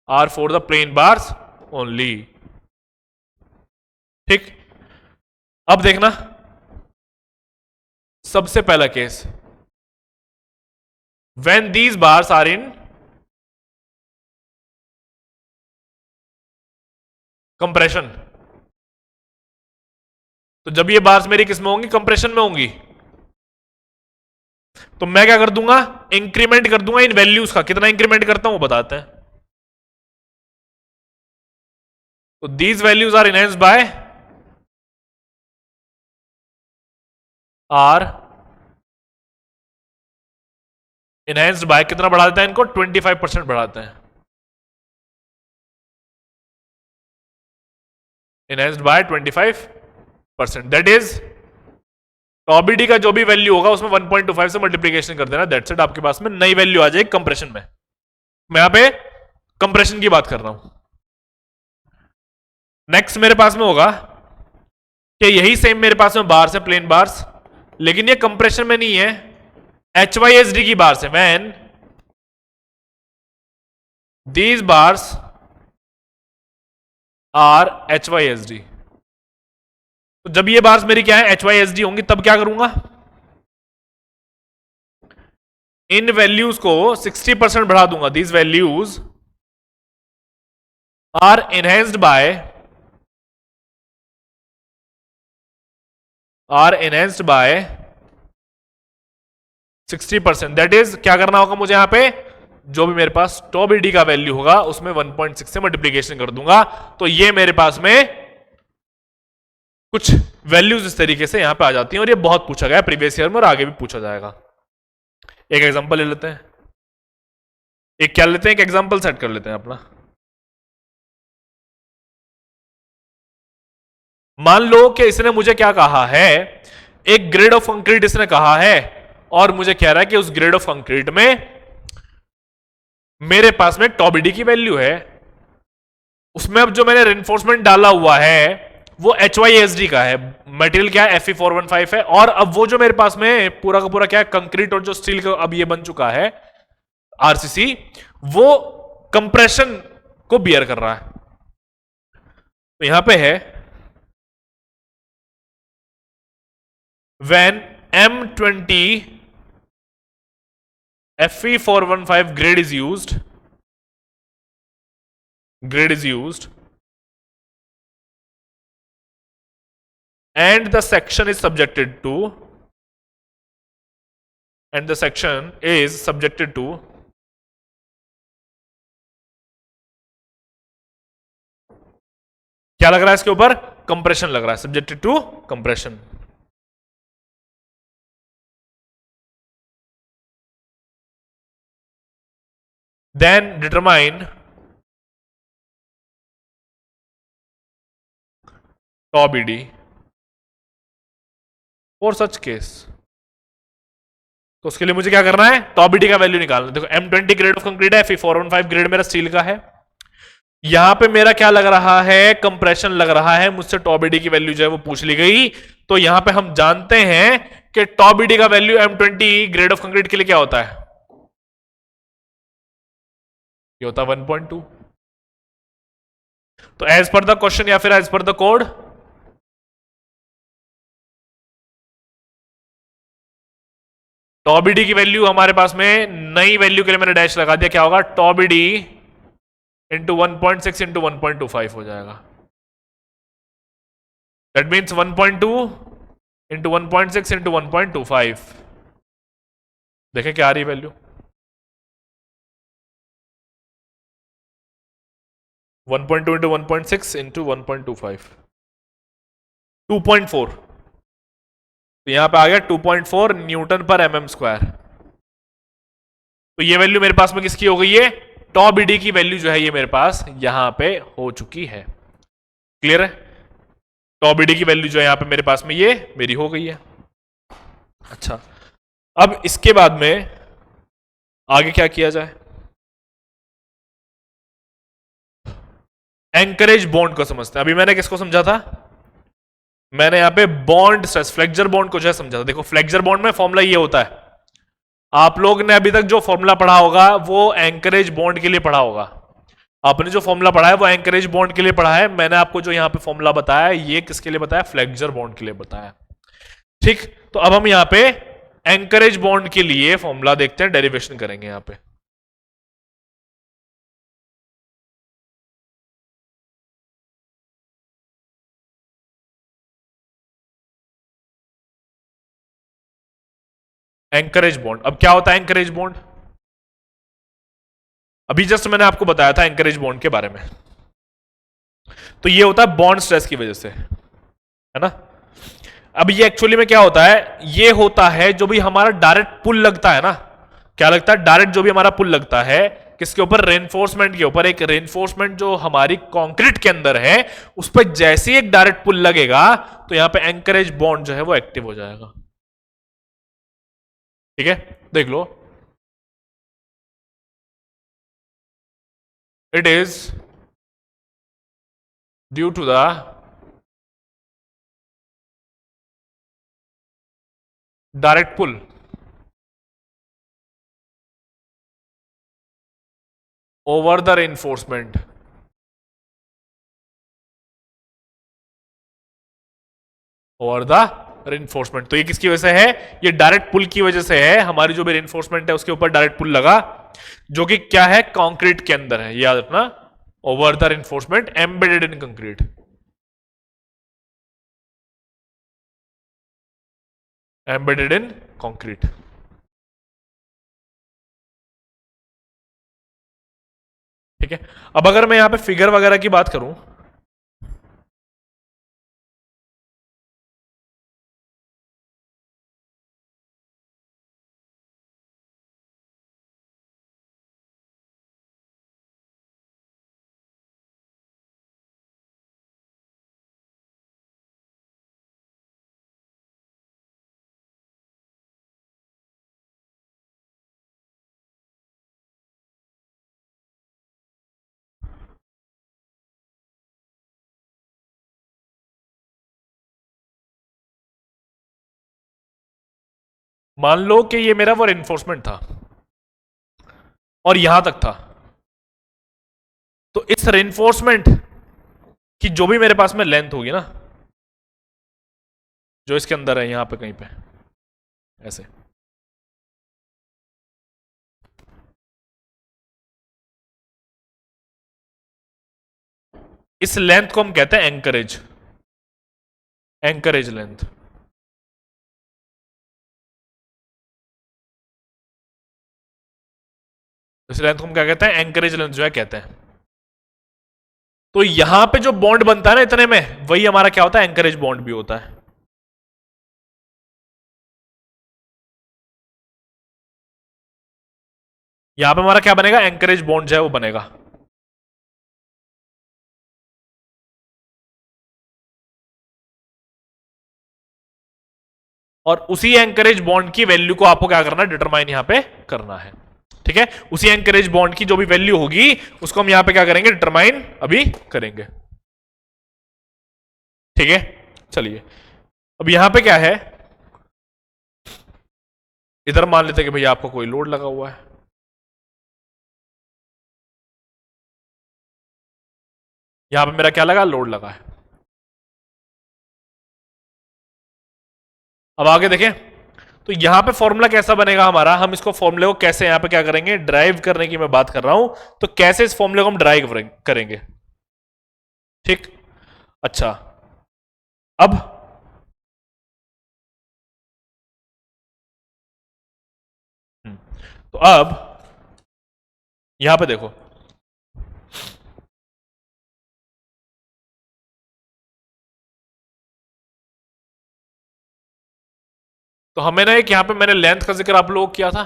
are for the plain bars only. ठीक, अब देखना सबसे पहला case, when these bars are in compression, तो जब ये बार्स मेरी किस में होंगी, कंप्रेशन में होंगी, तो मैं क्या कर दूंगा, इंक्रीमेंट कर दूंगा इन वैल्यूज का। कितना इंक्रीमेंट करता हूं वो बताते हैं। तो these values are enhanced by are enhanced by, कितना बढ़ा देता है इनको, 25% बढ़ाते हैं, enhanced by 25%। That is tau bd का जो भी वैल्यू होगा उसमें 1.25 से मल्टीप्लीकेशन कर देना, दैट्स इट। आपके पास में नई वैल्यू आ जाएगी कंप्रेशन में। मैं यहां पे कंप्रेशन की बात कर रहा हूं। नेक्स्ट मेरे पास में होगा कि यही सेम मेरे पास में बार्स है, प्लेन बार्स, लेकिन ये कंप्रेशन में नहीं है, HYSD की बार्स है। When these bars are HYSD, तो जब ये बार्स मेरी क्या है, HYSD होंगी, तब क्या करूंगा, इन वैल्यूज को 60% बढ़ा दूंगा। These values are enhanced by 60%। That is क्या करना होगा मुझे, यहां पे जो भी मेरे पास टॉबिडी का वैल्यू होगा उसमें 1.6 से मल्टीप्लीकेशन कर दूंगा, तो ये मेरे पास में कुछ वैल्यूज इस तरीके से यहां पे आ जाती हैं, और ये बहुत पूछा गया प्रीवियस ईयर में और आगे भी पूछा जाएगा। एक एग्जांपल ले लेते हैं, एक क्या लेते हैं, एक एग्जांपल सेट कर लेते हैं अपना। मान लो कि इसने मुझे क्या कहा है, एक ग्रेड ऑफ कंक्रीट इसने कहा है, और मुझे कह रहा है कि उस ग्रेड ऑफ कंक्रीट में मेरे पास में टॉबिडी की वैल्यू है, उसमें अब जो मैंने रेनफोर्समेंट डाला हुआ है वो HYSD का है, मटेरियल क्या है Fe415 है, और अब वो जो मेरे पास में पूरा का पूरा क्या है कंक्रीट और जो स्टील का अब ये बन चुका है RCC, वो कंप्रेशन को बियर कर रहा है। तो यहां पे है when M20 Fe415 grade is used and the section is subjected to क्या लग रहा है इसके ऊपर, कंप्रेशन लग रहा है, subjected to compression. Then determine tau bd for such case. तो उसके लिए मुझे क्या करना है, टॉबिडी का वैल्यू निकालना। देखो M20 ग्रेड ऑफ कंक्रीट है, Fe415 ग्रेड मेरा स्टील का है, यहां पे मेरा क्या लग रहा है, कंप्रेशन लग रहा है, मुझसे टॉबिडी की वैल्यू जो है वो पूछ ली गई। तो यहां पे हम जानते हैं कि टॉबिडी का value M20 grade of concrete के लिए क्या होता है, ये होता है 1.2। तो एज पर द क्वेश्चन या फिर एज पर द कोड, टॉबिडी की वैल्यू हमारे पास में नई वैल्यू के लिए मैंने डैश लगा दिया, क्या होगा, टॉबिडी इंटू 1.6 इंटू 1.25 हो जाएगा। That means 1.2 into 1.6 into 1.25। देखें क्या आ रही वैल्यू, 1.2 इंटू 1.6 इंटू 1.25, 2.4। तो यहां पे आ गया 2.4 न्यूटन पर mm स्क्वायर। तो ये वैल्यू मेरे पास में किसकी हो गई है, टॉबिडी की वैल्यू जो है ये मेरे पास यहां पे हो चुकी है। क्लियर है, टॉबिडी की वैल्यू जो है यहां पे मेरे पास में ये मेरी हो गई है। अच्छा, अब इसके बाद में आगे क्या किया जाए, एंकरेज बॉन्ड को समझते हैं। अभी मैंने किसको समझा था, मैंने यहां पे बॉन्ड स्ट्रेस फ्लेक्चर बॉन्ड को जो है समझा था। देखो फ्लेक्चर बॉन्ड में फॉर्मूला ये होता है, आप लोग ने अभी तक जो फॉर्मूला पढ़ा होगा वो एंकरेज बॉन्ड के लिए पढ़ा होगा। आपने जो फॉर्मूला पढ़ा है वो एंकरेज बॉन्ड के लिए पढ़ा है, मैंने आपको जो यहां पे फॉर्मूला बताया ये किसके लिए बताया, फ्लेक्चर बॉन्ड के लिए बताया। ठीक, तो अब हम यहां पे एंकरेज बॉन्ड के लिए फॉर्मूला देखते हैं, डेरिवेशन करेंगे यहां पे। एंकरेज बॉन्ड, अब क्या होता है एंकरेज बॉन्ड, अभी जस्ट मैंने आपको बताया था एंकरेज बॉन्ड के बारे में। तो ये होता है बॉन्ड स्ट्रेस की वजह से, है ना। अब ये एक्चुअली में क्या होता है, ये होता है जो भी हमारा डायरेक्ट पुल लगता है ना, क्या लगता है, डायरेक्ट जो भी हमारा पुल लगता है किसके ऊपर, रेनफोर्समेंट के ऊपर। एक रेनफोर्समेंट जो हमारी कंक्रीट के अंदर है उस पर जैसे ही एक डायरेक्ट पुल लगेगा तो यहां पे एंकरेज बॉन्ड जो है वो एक्टिव हो जाएगा। ठीक है, देख लो, it is due to the direct pull over the reinforcement, over the reinforcement. तो ये किसकी वजह से है, ये डायरेक्ट पुल की वजह से है, हमारी जो भी रेनफोर्समेंट है उसके ऊपर डायरेक्ट पुल लगा, जो कि क्या है, कंक्रीट के अंदर है, याद रखना, over the reinforcement embedded in concrete, embedded in concrete. ठीक है, अब अगर मैं यहां पे फिगर वगैरह की बात करूं, मान लो कि ये मेरा वो रेनफोर्समेंट था और यहां तक था, तो इस रेनफोर्समेंट की जो भी मेरे पास में लेंथ होगी ना, जो इसके अंदर है यहां पे कहीं पे ऐसे, इस लेंथ को हम कहते हैं एंकरेज, एंकरेज लेंथ। इस लेंथ को हम क्या कहते हैं? एंकरेज लेंथ जो है कहते हैं। तो यहां पे जो बॉन्ड बनता है ना इतने में, वही हमारा क्या होता है? एंकरेज बॉन्ड भी होता है। यहां पे हमारा क्या बनेगा? एंकरेज बॉन्ड जो है वो बनेगा। और उसी एंकरेज बॉन्ड की वैल्यू को आपको क्या करना है? डिटरमाइन यहां पे करना है। ठीक है, उसी एंकरेज बॉन्ड की जो भी वैल्यू होगी उसको हम यहां पे क्या करेंगे? डिटरमाइन अभी करेंगे। ठीक है, चलिए अब यहां पे क्या है, इधर मान लेते हैं कि भैया आपको कोई लोड लगा हुआ है, यहां पे मेरा क्या लगा? लोड लगा है। अब आगे देखें, तो यहां पे फॉर्मूला कैसा बनेगा हमारा? हम इसको फॉर्मूले को कैसे यहां पे क्या करेंगे? ड्राइव करने की मैं बात कर रहा हूं। तो कैसे इस फॉर्मूले को हम ड्राइव करेंगे? ठीक, अच्छा, अब तो अब यहां पे देखो, तो हमें ना एक यहां पे मैंने लेंथ का जिक्र आप लोगों को किया था,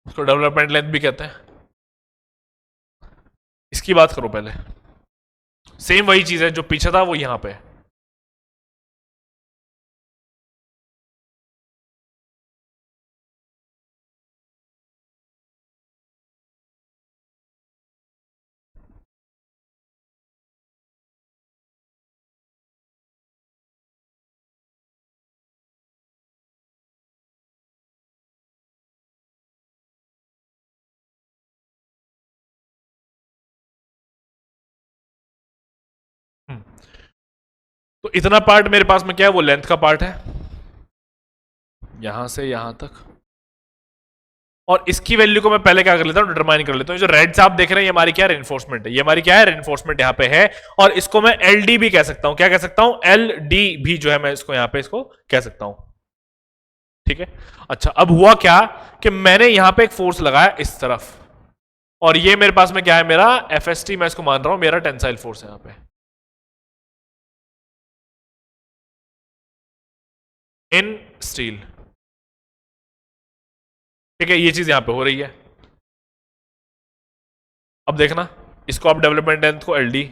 उसको डेवलपमेंट लेंथ भी कहते हैं। इसकी बात करो पहले, सेम वही चीज है जो पीछे था वो यहां पे है। तो इतना पार्ट मेरे पास में क्या है? वो लेंथ का पार्ट है, यहां से यहां तक। और इसकी वैल्यू को मैं पहले क्या कर लेता हूं? डिटरमाइन कर लेता हूं। जो रेड से आप देख रहे हैं ये हमारी क्या है? रेनफोर्समेंट है। ये हमारी क्या है? रेनफोर्समेंट यहां पे है। और इसको मैं एल डी भी कह सकता हूं। क्या कह सकता हूं? एल डी भी जो है मैं इसको यहां पे इसको कह सकता हूं। ठीक है, अच्छा, अब हुआ क्या कि मैंने यहां पे एक फोर्स लगाया इस तरफ, और ये मेरे पास में क्या है? मेरा एफ एस टी मैं इसको मान रहा हूं मेरा टेंसाइल फोर्स है यहां पे इन स्टील। ठीक है, ये चीज यहां पे हो रही है। अब देखना, इसको आप डेवलपमेंट लेंथ को एल डी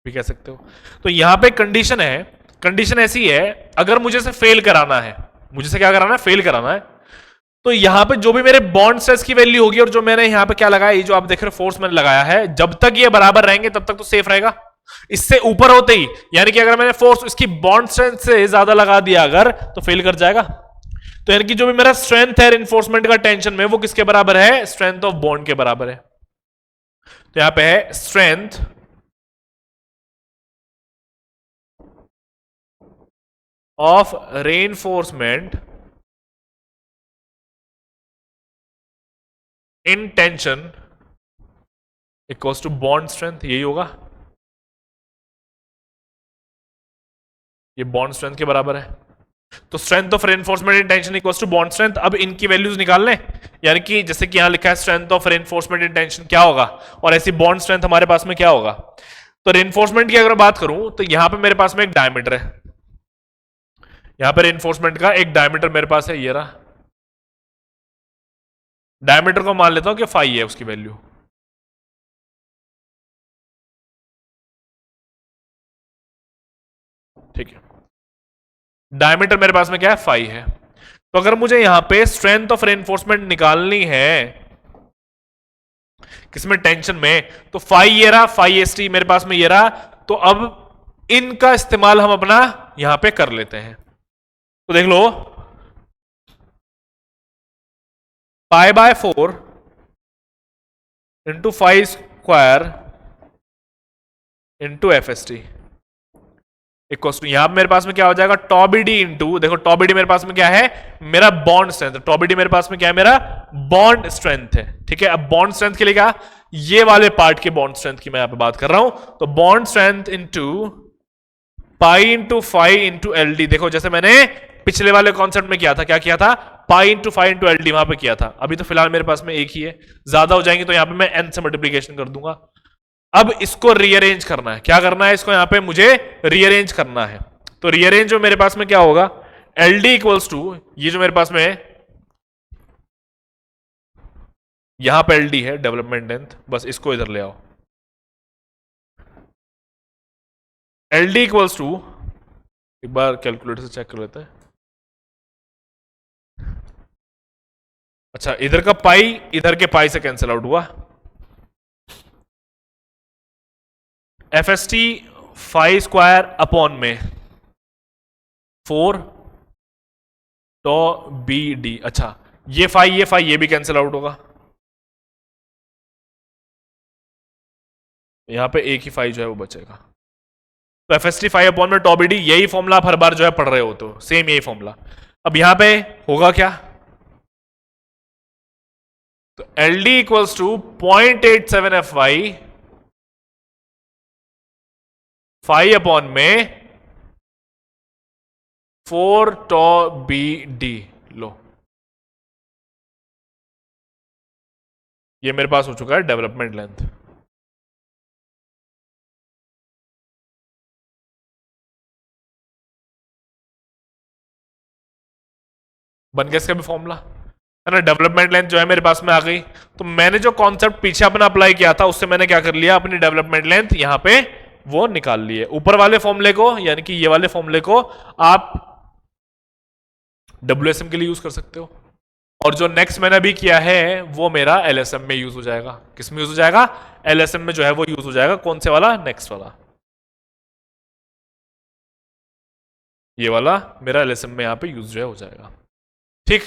भी कह सकते हो। तो यहां पे कंडीशन है, कंडीशन ऐसी है, अगर मुझे से फेल कराना है, मुझे से क्या कराना है? फेल कराना है। तो यहां पे जो भी मेरे बॉन्ड स्ट्रेस की वैल्यू होगी और जो मैंने यहां पे क्या लगाया, ये जो आप देख रहे हो फोर्स मैंने लगाया है, जब तक ये बराबर रहेंगे तब तक तो सेफ रहेगा। इससे ऊपर होते ही, यानी कि अगर मैंने फोर्स इसकी बॉन्ड स्ट्रेंथ से ज्यादा लगा दिया अगर, तो फेल कर जाएगा। तो यानी कि जो भी मेरा स्ट्रेंथ है इन्फोर्समेंट का टेंशन में, वो किसके बराबर है? स्ट्रेंथ ऑफ बॉन्ड के बराबर है। तो यहां पे है strength of reinforcement in tension equals to bond strength. यही होगा, ये बॉन्ड स्ट्रेंथ के बराबर है। तो strength of reinforcement in tension equals to bond strength. अब इनकी वैल्यूज निकाल लें, यानी कि जैसे कि यहां लिखा है strength of reinforcement in tension क्या होगा, और ऐसी बॉन्ड स्ट्रेंथ हमारे पास में क्या होगा। तो रेनफोर्समेंट की अगर बात करूं तो यहां पे मेरे पास में एक डायमीटर है, यहां पे रेनफोर्समेंट का एक डायमीटर मेरे पास है, ये रहा। डायमीटर को मान लेता हूं कि फाई है उसकी वैल्यू। ठीक है, डायमीटर मेरे पास में क्या है? फाई है। तो अगर मुझे यहां पे स्ट्रेंथ ऑफ रेनफोर्समेंट निकालनी है किसमें? टेंशन में, तो फाई ये रहा, फाई एस टी मेरे पास में ये रहा। तो अब इनका इस्तेमाल हम अपना यहां पे कर लेते हैं। तो देख लो, pi by 4 into 5 square into F S T equal to, यहां पर मेरे पास में क्या हो जाएगा, टॉबीडी इंटू, देखो टॉबीडी मेरे पास में क्या है, मेरा बॉन्ड स्ट्रेंथ। टॉबीडी मेरे पास में क्या है, मेरा बॉन्ड स्ट्रेंथ है। ठीक है, अब बॉन्ड स्ट्रेंथ के लिए क्या, ये वाले पार्ट के बॉन्ड स्ट्रेंथ की मैं यहां पे बात कर रहा हूं। तो bond strength into pi into five into L D. देखो जैसे मैंने पिछले वाले कॉन्सेप्ट में किया था, क्या किया था, pi into five into L D वहां पर किया था। अभी तो फिलहाल मेरे पास में एक ही है, ज्यादा हो जाएंगे तो यहां पे मैं एन से मल्टीप्लीकेशन कर दूंगा। अब इसको रीअरेंज करना है, क्या करना है, इसको यहां पे मुझे रीअरेंज करना है। तो रीअरेंज में मेरे पास में क्या होगा, एल डी इक्वल्स टू, ये जो मेरे पास में है, यहां पे एल डी है डेवलपमेंट लेंथ, बस इसको इधर ले आओ। एल डी इक्वल्स टू, एक बार कैलकुलेटर से चेक कर लेते हैं। अच्छा, इधर का पाई इधर के पाई से कैंसिल आउट हुआ। F S T 5 square upon में 4 टो बी डी। अच्छा, ये फाइव ये भी कैंसिल आउट होगा, यहां पे एक ही फाइव जो है वो बचेगा। तो एफ एस टी 5 अपॉन में टो बी डी, यही फॉर्मूला आप हर बार जो है पढ़ रहे हो, तो सेम यही फॉर्मूला। अब यहां पे होगा क्या, तो L D equals to 0.87 F Y 5 upon में 4 टो बी डी। लो, ये मेरे पास हो चुका है डेवलपमेंट लेंथ। बन गया इसका भी फॉर्मूला, है ना। डेवलपमेंट लेंथ जो है मेरे पास में आ गई। तो मैंने जो कॉन्सेप्ट पीछे अपना अप्लाई किया था, उससे मैंने क्या कर लिया, अपनी डेवलपमेंट लेंथ यहां पे वो निकाल लिए। ऊपर वाले फॉर्मूले को, यानी कि ये वाले फॉर्मूले को आप डब्ल्यूएसएम के लिए यूज कर सकते हो, और जो नेक्स्ट मैंने अभी किया है वो मेरा एलएसएम में यूज हो जाएगा। किस में यूज हो जाएगा, एलएसएम में जो है वो यूज हो जाएगा। कौन से वाला, नेक्स्ट वाला, ये वाला मेरा एलएसएम में यहां पे यूज जो है हो जाएगा। ठीक,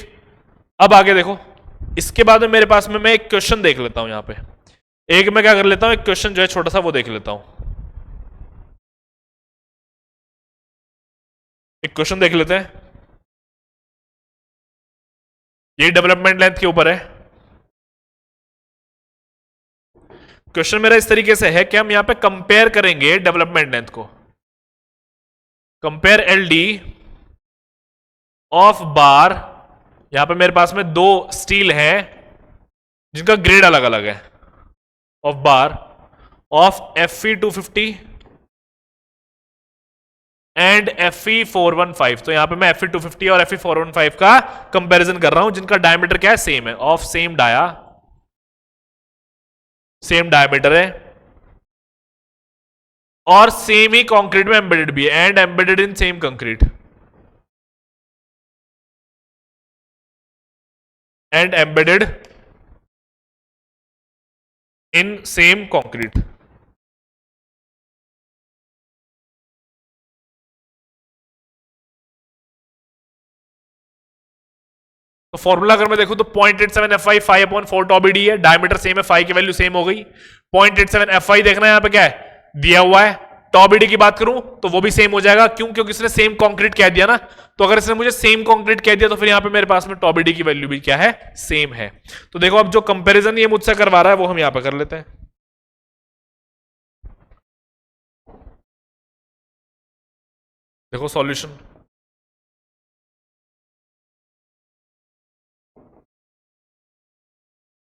अब आगे देखो, इसके बाद में मेरे पास में मैं एक क्वेश्चन देख लेता हूं। यहां पे एक मैं क्या कर लेता हूं, एक क्वेश्चन जो है छोटा सा वो देख लेता हूं। एक क्वेश्चन देख लेते हैं, ये डेवलपमेंट लेंथ के ऊपर है। क्वेश्चन मेरा इस तरीके से है कि हम यहां पे कंपेयर करेंगे डेवलपमेंट लेंथ को, कंपेयर एल डी ऑफ बार। यहां पे मेरे पास में दो स्टील है जिनका ग्रेड अलग अलग है, of bar of F E 250 and F E 415। तो यहां पे मैं एफ ई 250 और एफ ई 415 का कंपैरिजन कर रहा हूं, जिनका डायमीटर क्या है, सेम है, of same dia, same diameter है, और सेम ही कंक्रीट में एम्बेडेड भी है, and embedded in same concrete, and embedded in same concrete. तो फॉर्मूला अगर मैं देखूं तो 0.87 F I 5 upon 4 tau B D है, डायमीटर सेम है, फाई की वैल्यू सेम हो गई। 0.87 एफ आई देखना है यहां पे क्या है, दिया हुआ है। टॉ बी डी की बात करूं तो वो भी सेम हो जाएगा, क्यों, क्योंकि इसने सेम कंक्रीट कह दिया ना। तो अगर इसने मुझे सेम कंक्रीट कह दिया तो फिर यहां पे मेरे पास में टॉ बी डी की वैल्यू भी क्या है, सेम है। तो देखो अब जो कंपेरिजन ये मुझसे करवा रहा है वो हम यहां पर कर लेते हैं। देखो सॉल्यूशन,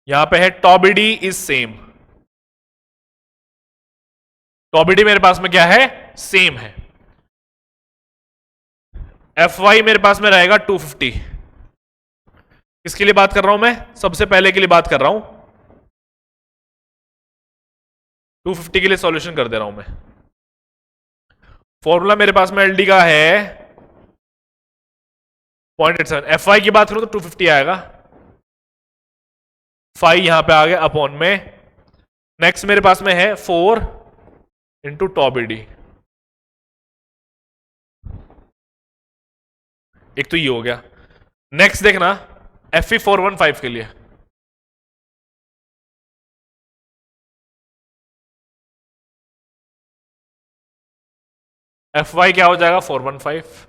यहां पे है tau B D is same, tau B D मेरे पास में क्या है, सेम है। एफ वाई मेरे पास में रहेगा 250। किसके लिए बात कर रहा हूं मैं, सबसे पहले के लिए बात कर रहा हूं, 250 के लिए सॉल्यूशन कर दे रहा हूं मैं। फॉर्मूला मेरे पास में एलडी का है 0.87, एफ वाई की बात करूं तो 250 आएगा, फाइव यहां पे आ गया अपॉन में, नेक्स्ट मेरे पास में है 4 इंटू टॉ बी डी, एक तो ये हो गया। नेक्स्ट देखना FE415 के लिए। FY क्या हो जाएगा 415,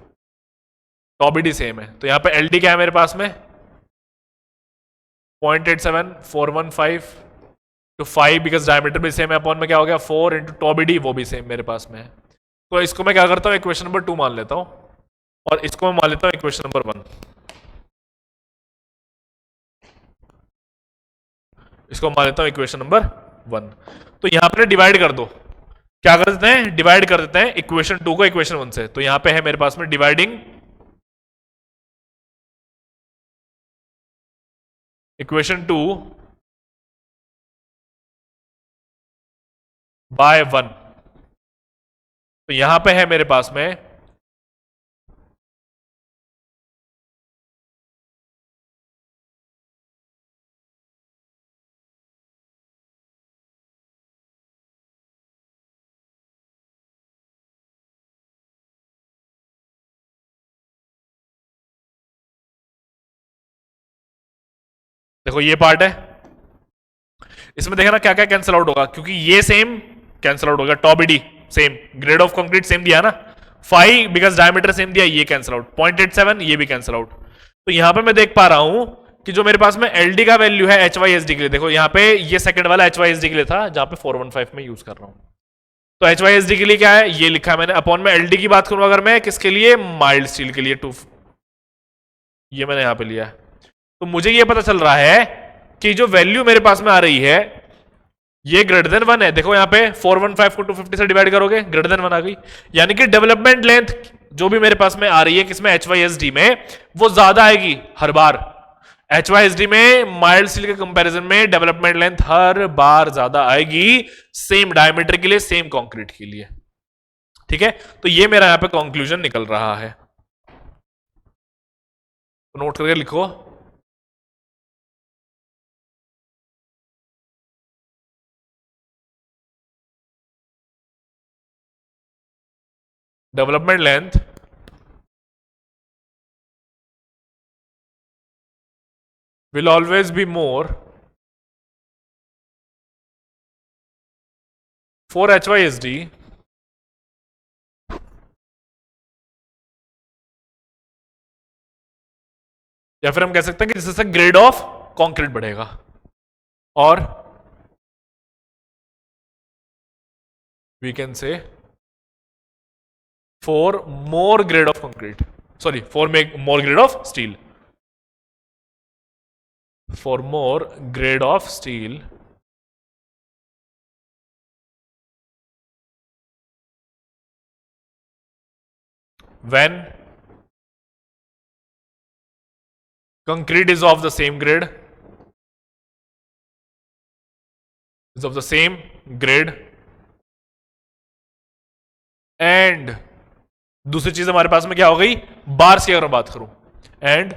टॉबिडी सेम है तो यहां पे LD क्या है मेरे पास में 0.87 415 टू 5 बिकॉज डायमीटर भी सेम है अपॉन में क्या हो गया 4 इंटू टॉबिडी वो भी सेम मेरे पास में है। तो इसको मैं क्या करता हूं इक्वेशन नंबर 2 मान लेता हूं और इसको मैं मान लेता हूं इक्वेशन नंबर 1। इसको मान लेता हूं इक्वेशन नंबर 1। तो यहां पर डिवाइड कर दो, क्या कर देते हैं डिवाइड कर देते हैं इक्वेशन 2 को इक्वेशन 1 से। तो यहां पे है मेरे पास में डिवाइडिंग इक्वेशन 2 बाय 1। तो यहां पे है मेरे पास में देखो ये पार्ट है, इसमें देखना क्या क्या कैंसिल आउट होगा क्योंकि ये सेम कैंसिल आउट होगा, tau bd same, grade of concrete same दिया ना, 5 बिकॉज डायमीटर सेम दिया, ये कैंसिल आउट, 0.87 ये भी कैंसिल आउट। तो यहां पे मैं देख पा रहा हूं कि जो मेरे पास में LD का वैल्यू है HYSD के लिए, देखो यहां पे ये सेकंड वाला HYSD के लिए था जहां पे 415 में यूज कर रहा हूं। तो HYSD के लिए क्या है ये लिखा है मैंने, अपॉन में LD की बात करूं अगर मैं किसके लिए माइल्ड स्टील के लिए 2, ये मैंने यहां पे लिया है। तो मुझे ये पता चल रहा है कि जो वैल्यू मेरे पास में आ रही है ये ग्रेटर देन 1 है। देखो यहां पे 415 को 250 से डिवाइड करोगे ग्रेटर देन 1 आ गई, यानी कि डेवलपमेंट लेंथ जो भी मेरे पास में आ रही है किसमें HYSD में वो ज्यादा आएगी हर बार। HYSD में माइल्ड स्टील के कंपैरिजन में डेवलपमेंट लेंथ हर बार ज्यादा आएगी, सेम डायमीटर के लिए सेम कंक्रीट के लिए। ठीक है, तो ये मेरा यहां पे कंक्लूजन निकल रहा है, तो नोट करके लिखो। Development length will always be more for HYSD या फिर हम कह सकते हैं कि जिससे ग्रेड ऑफ कंक्रीट बढ़ेगा और we can say for more grade of concrete, sorry for make more grade of steel, for more grade of steel when concrete is of the same grade, is of the same grade and दूसरी चीज हमारे पास में क्या हो गई bars की अगर मैं बात करूं, and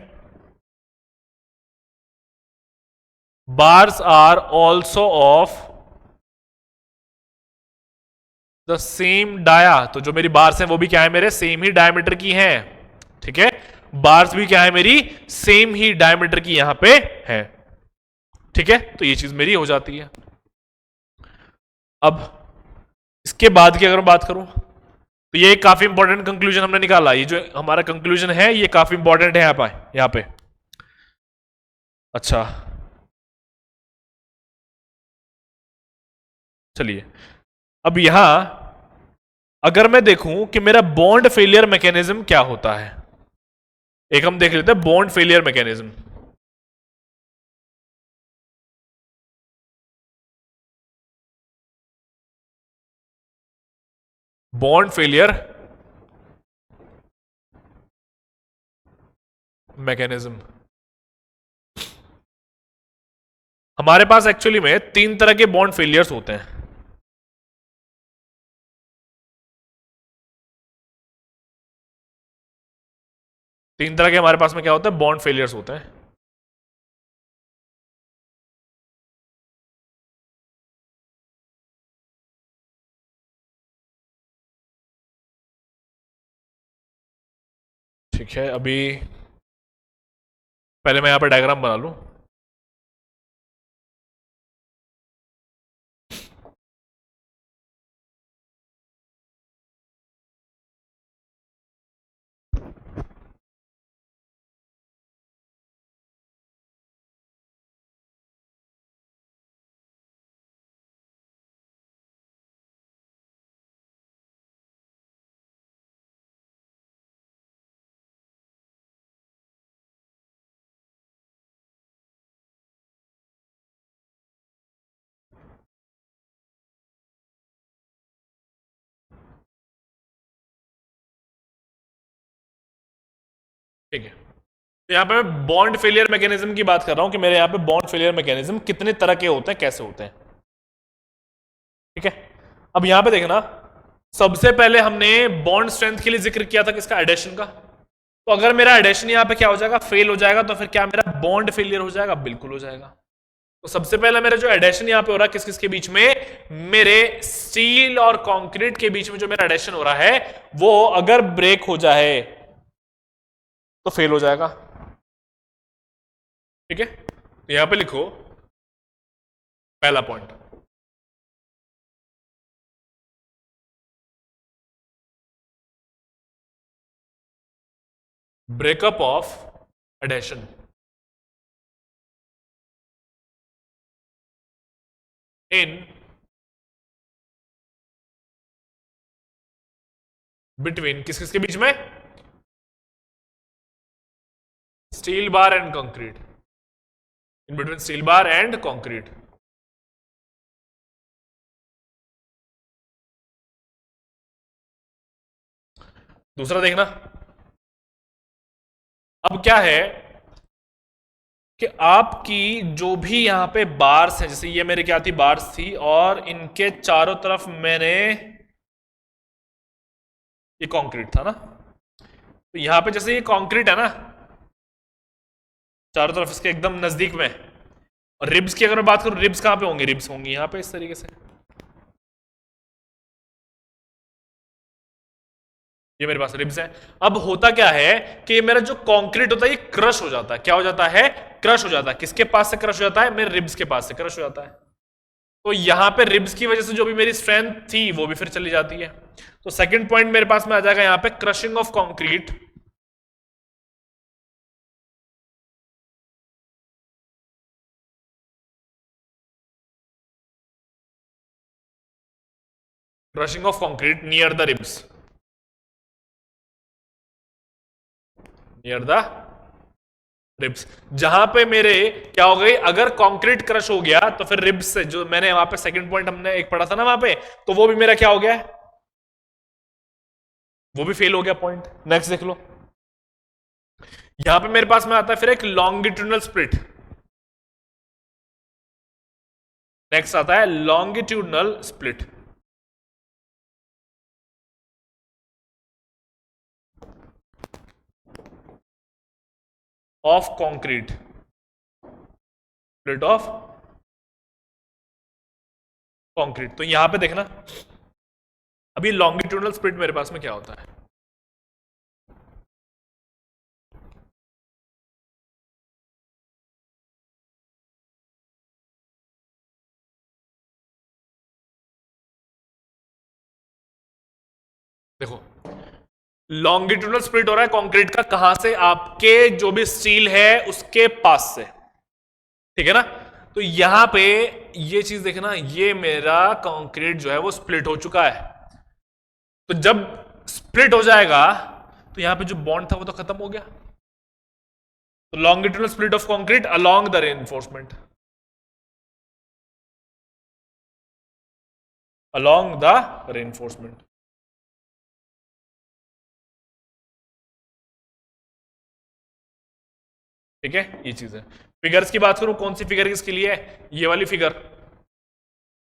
bars are also of the same dia. तो जो मेरी बार्स हैं वो भी क्या है मेरे सेम ही डायमीटर की हैं। ठीक है, बार्स भी क्या है मेरी सेम ही डायमीटर की यहां पे है। ठीक है, तो ये चीज मेरी हो जाती है। अब इसके बाद की अगर मैं बात करूं तो ये काफी इंपॉर्टेंट कंक्लूजन हमने निकाला, ये जो हमारा कंक्लूजन है ये काफी इंपॉर्टेंट है यहां पे। अच्छा चलिए, अब यहां अगर मैं देखूं कि मेरा बॉन्ड फेलियर मैकेनिज्म क्या होता है, एक हम देख लेते हैं bond failure mechanism. Bond failure mechanism हमारे पास एक्चुअली में 3 तरह के बॉन्ड फेलियर्स होते हैं। तीन तरह के हमारे पास में क्या होता है बॉन्ड फेलियर्स होते हैं। ठीक है, अभी पहले मैं यहाँ पे डायग्राम बना लूँ। ठीक है, तो यहाँ पे मैं बॉन्ड फेलियर मैकेनिज्म की बात कर रहा हूँ कि मेरे यहाँ पे बॉन्ड फेलियर मैकेनिज्म कितने तरह के होते हैं, कैसे होते हैं। ठीक है, अब यहां पे देखना, सबसे पहले हमने बॉन्ड स्ट्रेंथ के लिए जिक्र किया था किसका, एडेशन का। तो अगर मेरा एडेशन यहां पे क्या हो जाएगा, फेल हो जाएगा, तो फिर क्या मेरा बॉन्ड फेलियर हो जाएगा, बिल्कुल हो जाएगा। तो सबसे पहले मेरा जो एडेशन यहां पे हो रहा है किस किस के बीच में, मेरे स्टील और कंक्रीट के बीच में जो मेरा एडेशन हो रहा है वो अगर ब्रेक हो जाए तो फेल हो जाएगा। ठीक है, तो यहां पे लिखो पहला point, breakup of adhesion in between किस किस के बीच में, steel bar and concrete, in between steel bar and concrete. दूसरा देखना, अब क्या है कि आपकी जो भी यहां पे बार्स है, जैसे ये मेरे क्या थी, बार्स थी, और इनके चारों तरफ मैंने ये कंक्रीट था ना, तो यहां पे जैसे ये कंक्रीट है ना चारों तरफ इसके एकदम नजदीक में, और रिब्स की अगर मैं बात करूं, रिब्स कहां पे होंगे, रिब्स होंगी यहां पे इस तरीके से, ये मेरे पास रिब्स है। अब होता क्या है कि मेरा जो कंक्रीट होता है ये क्रश हो जाता है, क्या हो जाता है, क्रश हो जाता है। किसके पास से क्रश हो जाता है, मेरे रिब्स के पास से क्रश हो जाता है। तो यहां पे रिब्स की वजह से जो भी मेरी स्ट्रेंथ थी वो भी फिर चली जाती है। तो सेकंड पॉइंट मेरे पास में आ जाएगा यहां पे, crushing of concrete crushing of concrete near the ribs, near the ribs. जहां पे मेरे क्या हो गई, अगर कंक्रीट क्रश हो गया तो फिर रिब्स से जो मैंने वहां पे सेकंड पॉइंट हमने एक पढ़ा था ना वहां पे, तो वो भी मेरा क्या हो गया, वो भी फेल हो गया पॉइंट। नेक्स्ट देख लो, यहां पे मेरे पास में आता है फिर एक लॉन्गिट्यूडनल स्प्लिट, नेक्स्ट आता है longitudinal split of concrete, split of concrete. तो यहां पे देखना, अभी लॉन्गिट्यूडनल स्प्लिट मेरे पास में क्या होता है, देखो लॉन्गिट्यूडनल स्प्लिट हो रहा है कंक्रीट का, कहां से, आपके जो भी स्टील है उसके पास से, ठीक है ना। तो यहां पे ये चीज देखना, ये मेरा कंक्रीट जो है वो स्प्लिट हो चुका है। तो जब स्प्लिट हो जाएगा तो यहां पे जो बॉन्ड था वो तो खत्म हो गया। तो longitudinal split of concrete along the reinforcement, along the reinforcement. ठीक है, ये चीज है। फिगर्स की बात करूं, कौन सी फिगर किसके लिए है, ये वाली फिगर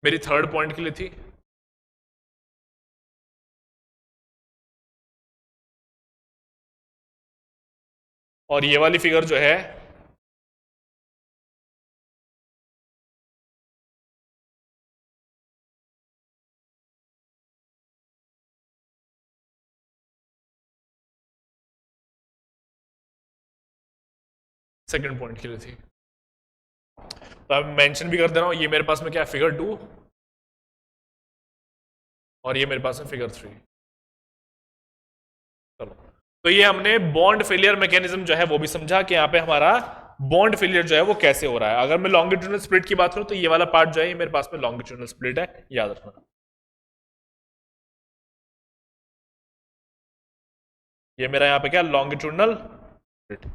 मेरी थर्ड पॉइंट के लिए थी, और ये वाली फिगर जो है सेकंड पॉइंट के लिए थी। तो अब मेंशन भी कर दे रहा हूं, ये मेरे पास में क्या है, फिगर 2, और ये मेरे पास में फिगर 3। चलो, तो ये हमने बॉन्ड फेलियर मैकेनिज्म जो है वो भी समझा कि यहाँ पे हमारा बॉन्ड फेलियर जो है वो कैसे हो रहा है। अगर मैं लॉन्गिट्यूडनल स्प्लिट की बात करूं तो ये वाला पार्ट जो है ये मेरे पास में लॉन्गिट्यूडनल स्प्लिट है, याद रखना। ये मेरा यहाँ पे क्या, लॉन्गिट्यूडनल स्प्लिट।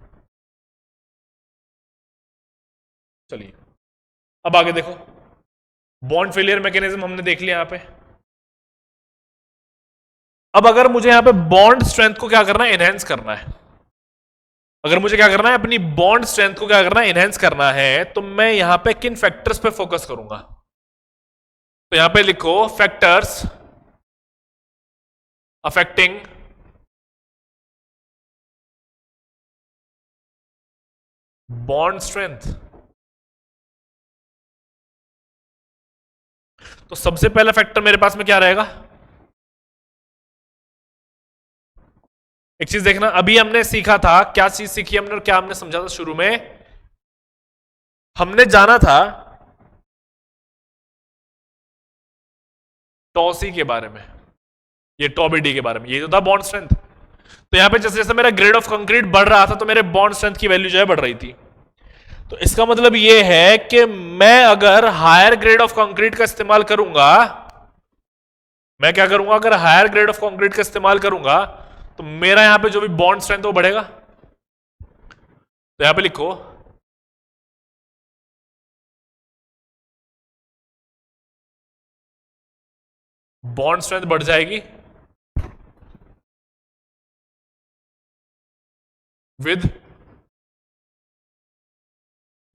चलिए अब आगे देखो, बॉन्ड फेलियर मैकेनिज्म हमने देख लिया यहाँ पे। अब अगर मुझे यहाँ पे बॉन्ड स्ट्रेंथ को क्या करना है, एनहेंस करना है। अगर मुझे क्या करना है, अपनी बॉन्ड स्ट्रेंथ को क्या करना है, एनहेंस करना है, तो मैं यहां पे किन फैक्टर्स पे फोकस करूंगा? तो यहां पे लिखो फैक्टर्स अफेक्टिंग बॉन्ड स्ट्रेंथ। तो सबसे पहला फैक्टर मेरे पास में क्या रहेगा? एक चीज देखना, अभी हमने सीखा था, क्या चीज सीखी हमने और क्या हमने समझा था शुरू में? हमने जाना था टॉसी के बारे में, ये टॉबिडी के बारे में, ये जो था बॉन्ड स्ट्रेंथ। तो यहां पे जैसे जैसे मेरा ग्रेड ऑफ कंक्रीट बढ़ रहा था तो मेरे बॉन्ड स्ट्रेंथ की वैल्यू जो है बढ़ रही थी। तो इसका मतलब ये है कि मैं अगर हायर ग्रेड ऑफ कंक्रीट का इस्तेमाल करूंगा, मैं क्या करूंगा, अगर हायर ग्रेड ऑफ कंक्रीट का इस्तेमाल करूंगा तो मेरा यहां पे जो भी बॉन्ड स्ट्रेंथ वो बढ़ेगा। तो यहां पे लिखो बॉन्ड स्ट्रेंथ बढ़ जाएगी विद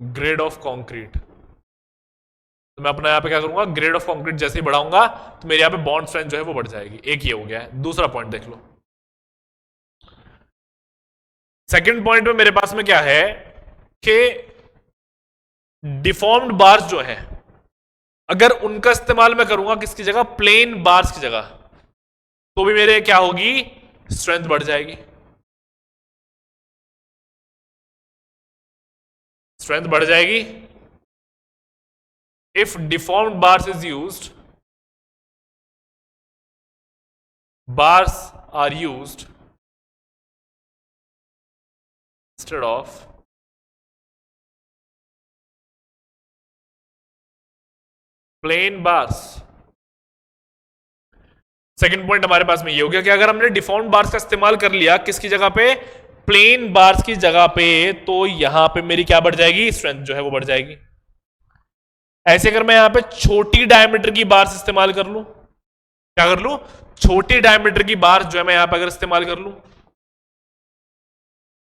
ग्रेड ऑफ कंक्रीट। तो मैं अपना यहां पे क्या करूंगा, ग्रेड ऑफ कंक्रीट जैसे ही बढ़ाऊंगा तो मेरे यहां पे बॉन्ड स्ट्रेंथ जो है वो बढ़ जाएगी। एक ये हो गया है। दूसरा पॉइंट देख लो, सेकंड पॉइंट में मेरे पास में क्या है कि डिफॉर्म्ड बार्स जो है, अगर उनका इस्तेमाल मैं करूंगा किसकी जगह, प्लेन बार्स की जगह, तो भी मेरे क्या होगी, स्ट्रेंथ बढ़ जाएगी। स्ट्रेंथ बढ़ जाएगी if deformed bars is used, bars are used instead of plain bars. Second point हमारे पास में ये हो गया कि अगर हमने डिफॉर्म्ड बार्स का इस्तेमाल कर लिया किसकी जगह पे, प्लेन बार्स की जगह पे, तो यहां पे मेरी क्या बढ़ जाएगी, स्ट्रेंथ जो है वो बढ़ जाएगी। ऐसे अगर मैं यहां पे छोटी डायमीटर की बार्स इस्तेमाल कर लूं, क्या कर लूं, छोटी डायमीटर की बार्स जो है मैं यहां पे अगर इस्तेमाल कर लूं,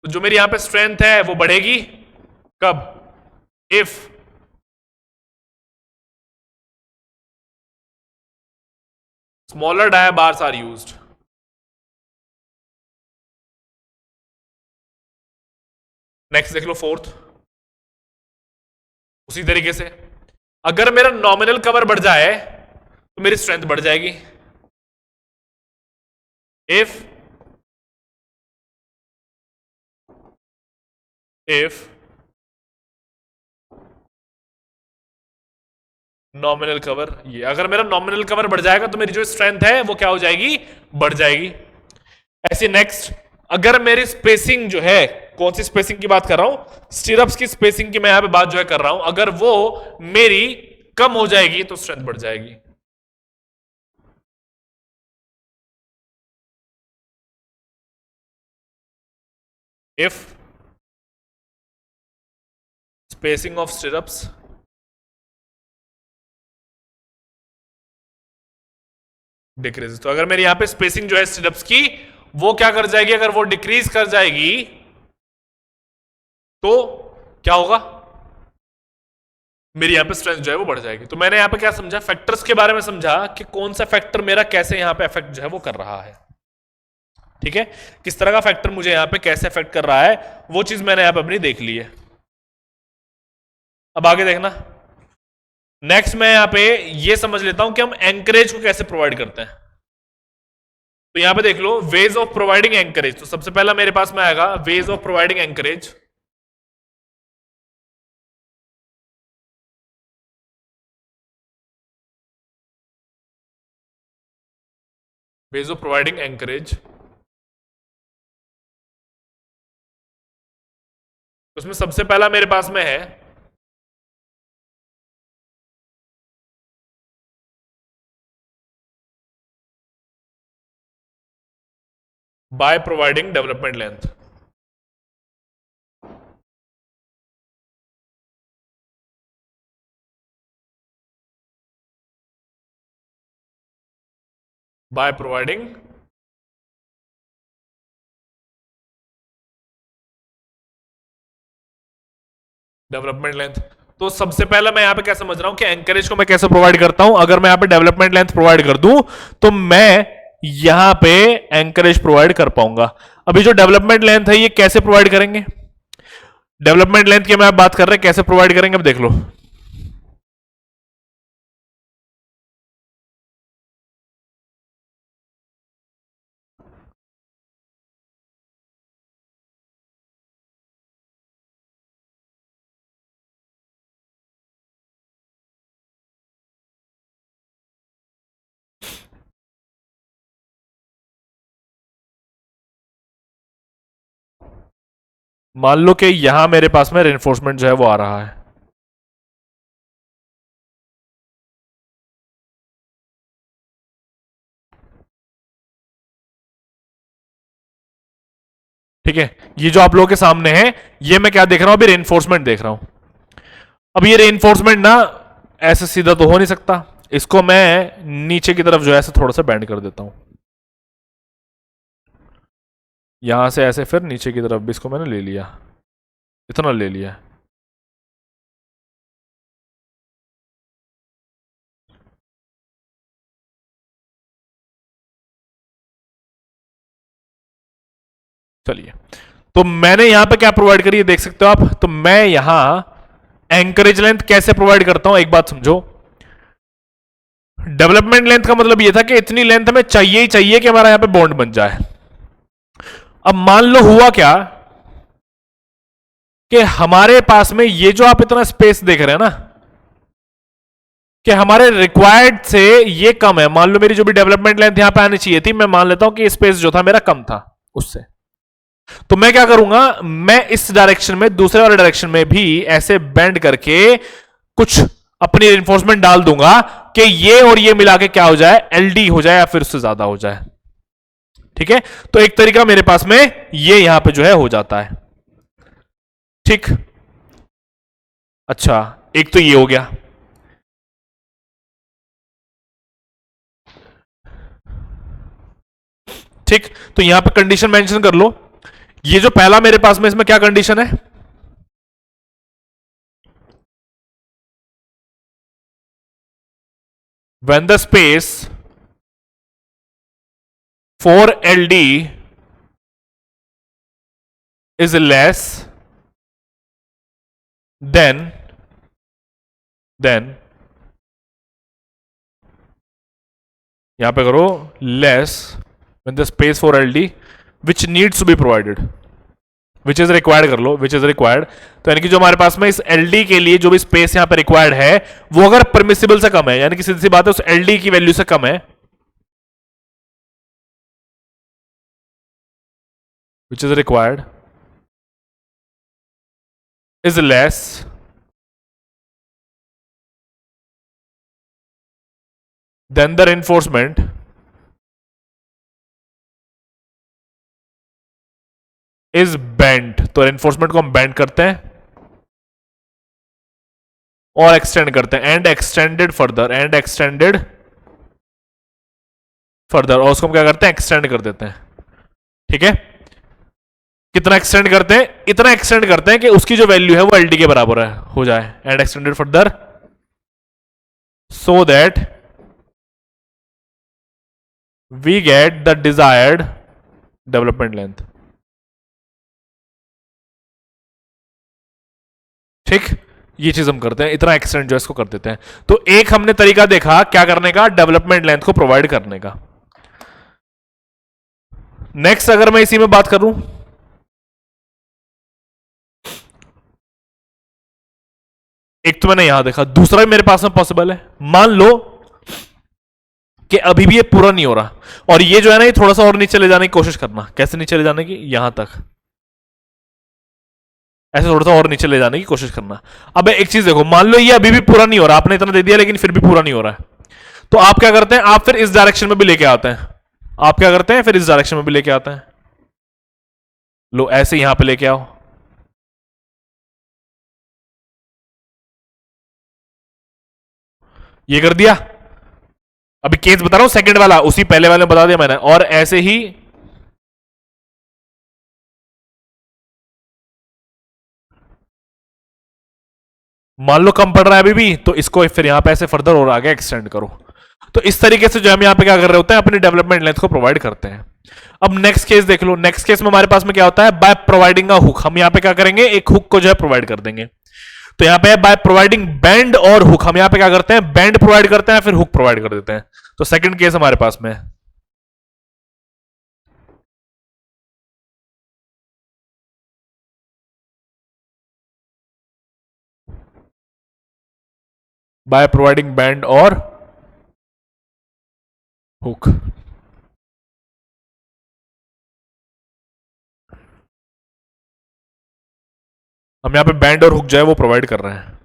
तो जो मेरी यहां पे स्ट्रेंथ है वो बढ़ेगी। कब, if smaller dia bars are used. Next देख लो फोर्थ, उसी तरीके से अगर मेरा नॉमिनल कवर बढ़ जाए तो मेरी स्ट्रेंथ बढ़ जाएगी। इफ नॉमिनल कवर, ये अगर मेरा नॉमिनल कवर बढ़ जाएगा तो मेरी जो स्ट्रेंथ है वो क्या हो जाएगी, बढ़ जाएगी। ऐसे नेक्स्ट, अगर मेरी स्पेसिंग जो है, कौन सी स्पेसिंग की बात कर रहा हूं, स्टिरअप्स की स्पेसिंग की मैं यहां पे बात जो है कर रहा हूं, अगर वो मेरी कम हो जाएगी तो स्ट्रेंथ बढ़ जाएगी। इफ स्पेसिंग ऑफ स्टिरअप्स डिक्रीज, तो अगर मेरे यहां पे स्पेसिंग जो है स्टिरअप्स की वो क्या कर जाएगी, अगर वो डिक्रीज कर जाएगी तो क्या होगा, मेरी यहां पे स्ट्रेंथ जो है वो बढ़ जाएगी। तो मैंने यहां पे क्या समझा, फैक्टर्स के बारे में समझा कि कौन सा फैक्टर मेरा कैसे यहां पे अफेक्ट जो है वो कर रहा है। ठीक है, किस तरह का फैक्टर मुझे यहां पे कैसे अफेक्ट कर रहा है वो चीज मैंने यहां पे अपनी देख ली है। अब आगे देखना, नेक्स्ट मैं यहां पे ये समझ लेता हूं कि हम एंकरेज को कैसे प्रोवाइड करते हैं। तो यहां पे देख लो वेज ऑफ प्रोवाइडिंग एंकरेज। तो सबसे पहला मेरे पास में आएगा ways of providing anchorage. Ways of providing anchorage, उसमें सबसे पहला मेरे पास में है by providing development length. By providing development length. तो सबसे पहला मैं यहां पे क्या समझ रहा हूं कि एंकरेज को मैं कैसे प्रोवाइड करता हूं। अगर मैं यहां पे डेवलपमेंट लेंथ प्रोवाइड कर दूं तो मैं यहां पे एंकरेज प्रोवाइड कर पाऊंगा। अभी जो डेवलपमेंट लेंथ है ये कैसे प्रोवाइड करेंगे, डेवलपमेंट लेंथ की मैं बात कर रहे हैं, कैसे प्रोवाइड करेंगे अब देख लो। मान लो कि यहां मेरे पास में रेनफोर्समेंट जो है वो आ रहा है, ठीक है। ये जो आप लोगों के सामने है ये मैं क्या देख रहा हूं, अभी रेनफोर्समेंट देख रहा हूं। अब ये रेनफोर्समेंट ना ऐसे सीधा तो हो नहीं सकता, इसको मैं नीचे की तरफ जो है ऐसे थोड़ा सा बैंड कर देता हूं, यहां से ऐसे फिर नीचे की तरफ भी इसको मैंने ले लिया, इतना ले लिया। चलिए, तो मैंने यहां पे क्या प्रोवाइड करी है देख सकते हो आप। तो मैं यहां एंकरेज लेंथ कैसे प्रोवाइड करता हूं, एक बात समझो। डेवलपमेंट लेंथ का मतलब यह था कि इतनी लेंथ हमें चाहिए ही चाहिए कि हमारा यहां पे बॉन्ड बन जाए। अब मान लो हुआ क्या कि हमारे पास में ये जो आप इतना स्पेस देख रहे हैं ना, कि हमारे रिक्वायर्ड से ये कम है। मान लो मेरी जो भी डेवलपमेंट लेंथ यहां पे आनी चाहिए थी, मैं मान लेता हूं कि स्पेस जो था मेरा कम था उससे। तो मैं क्या करूंगा, मैं इस डायरेक्शन में दूसरे वाले डायरेक्शन में भी ऐसे बेंड करके कुछ अपनी इन्फोर्समेंट डाल दूंगा कि ये और ये मिला के क्या हो जाए, एलडी हो जाए या फिर उससे ज्यादा हो जाए। ठीक है, तो एक तरीका मेरे पास में ये यहां पे जो है हो जाता है। ठीक, अच्छा एक तो ये हो गया। ठीक, तो यहां पे कंडीशन मेंशन कर लो। ये जो पहला मेरे पास में इसमें क्या कंडीशन है, when the space for LD is less than यहां पे करो less when the space for LD which needs to be provided, which is required कर लो, विच इज रिक्वायर्ड। तो यानी कि जो हमारे पास में इस एलडी के लिए जो भी स्पेस यहां पे रिक्वायर्ड है वो अगर परमिसिबल से कम है, यानी कि सीधी सी बात है उस एलडी की वैल्यू से कम है, which is required is less than the reinforcement is bent. तो रेनफोर्समेंट को हम बेंड करते हैं और एक्सटेंड करते हैं, and extended further, and extended further, और उसको हम क्या करते हैं, एक्सटेंड कर देते हैं। ठीक है, कितना एक्सटेंड करते हैं, इतना एक्सटेंड करते हैं कि उसकी जो वैल्यू है वो एलडी के बराबर है हो जाए, and extended further so that we get the desired development length. ठीक, ये चीज हम करते हैं, इतना एक्सटेंड जो है इसको कर देते हैं। तो एक हमने तरीका देखा क्या करने का, डेवलपमेंट लेंथ को प्रोवाइड करने का। नेक्स्ट अगर मैं इसी में बात करूं, एक तो मैंने यहां देखा, दूसरा भी मेरे पास में पॉसिबल है। मान लो कि अभी भी ये पूरा नहीं हो रहा, और ये जो है ना, ये थोड़ा सा और नीचे ले जाने की कोशिश करना। कैसे नीचे ले जाने की? यहां तक, ऐसे थोड़ा सा और नीचे ले जाने की कोशिश करना। अब एक चीज देखो, मान लो ये अभी भी पूरा नहीं हो रहा, आपने इतना दे दिया लेकिन फिर भी पूरा नहीं हो रहा है, तो आप क्या करते हैं, आप फिर इस डायरेक्शन में भी लेके आते हैं। आप क्या करते हैं, फिर इस डायरेक्शन में भी लेके आते हैं। लो ऐसे यहां पे लेके आओ, ये कर दिया। अभी केस बता रहा हूं सेकंड वाला, उसी पहले वाले में बता दिया मैंने, और ऐसे ही मान लो कम पड़ रहा है अभी भी, तो इसको फिर यहां पे ऐसे फर्दर और आगे एक्सटेंड करो। तो इस तरीके से जो हम यहां पे क्या कर रहे होते हैं, अपनी डेवलपमेंट लेंथ को प्रोवाइड करते हैं। अब नेक्स्ट केस देख लो, नेक्स्ट केस में हमारे पास में क्या होता है, बाय प्रोवाइडिंग अ हुक। हम यहां पे क्या करेंगे, एक हुक को जो है प्रोवाइड कर देंगे। तो यहां पे बाय प्रोवाइडिंग बैंड और हुक, हम यहां पे क्या करते हैं, बैंड प्रोवाइड करते हैं फिर हुक प्रोवाइड कर देते हैं। तो सेकंड केस हमारे पास में बाय प्रोवाइडिंग बैंड और हुक। हम यहां पे बैंड और हुक जो है वो प्रोवाइड कर रहे हैं।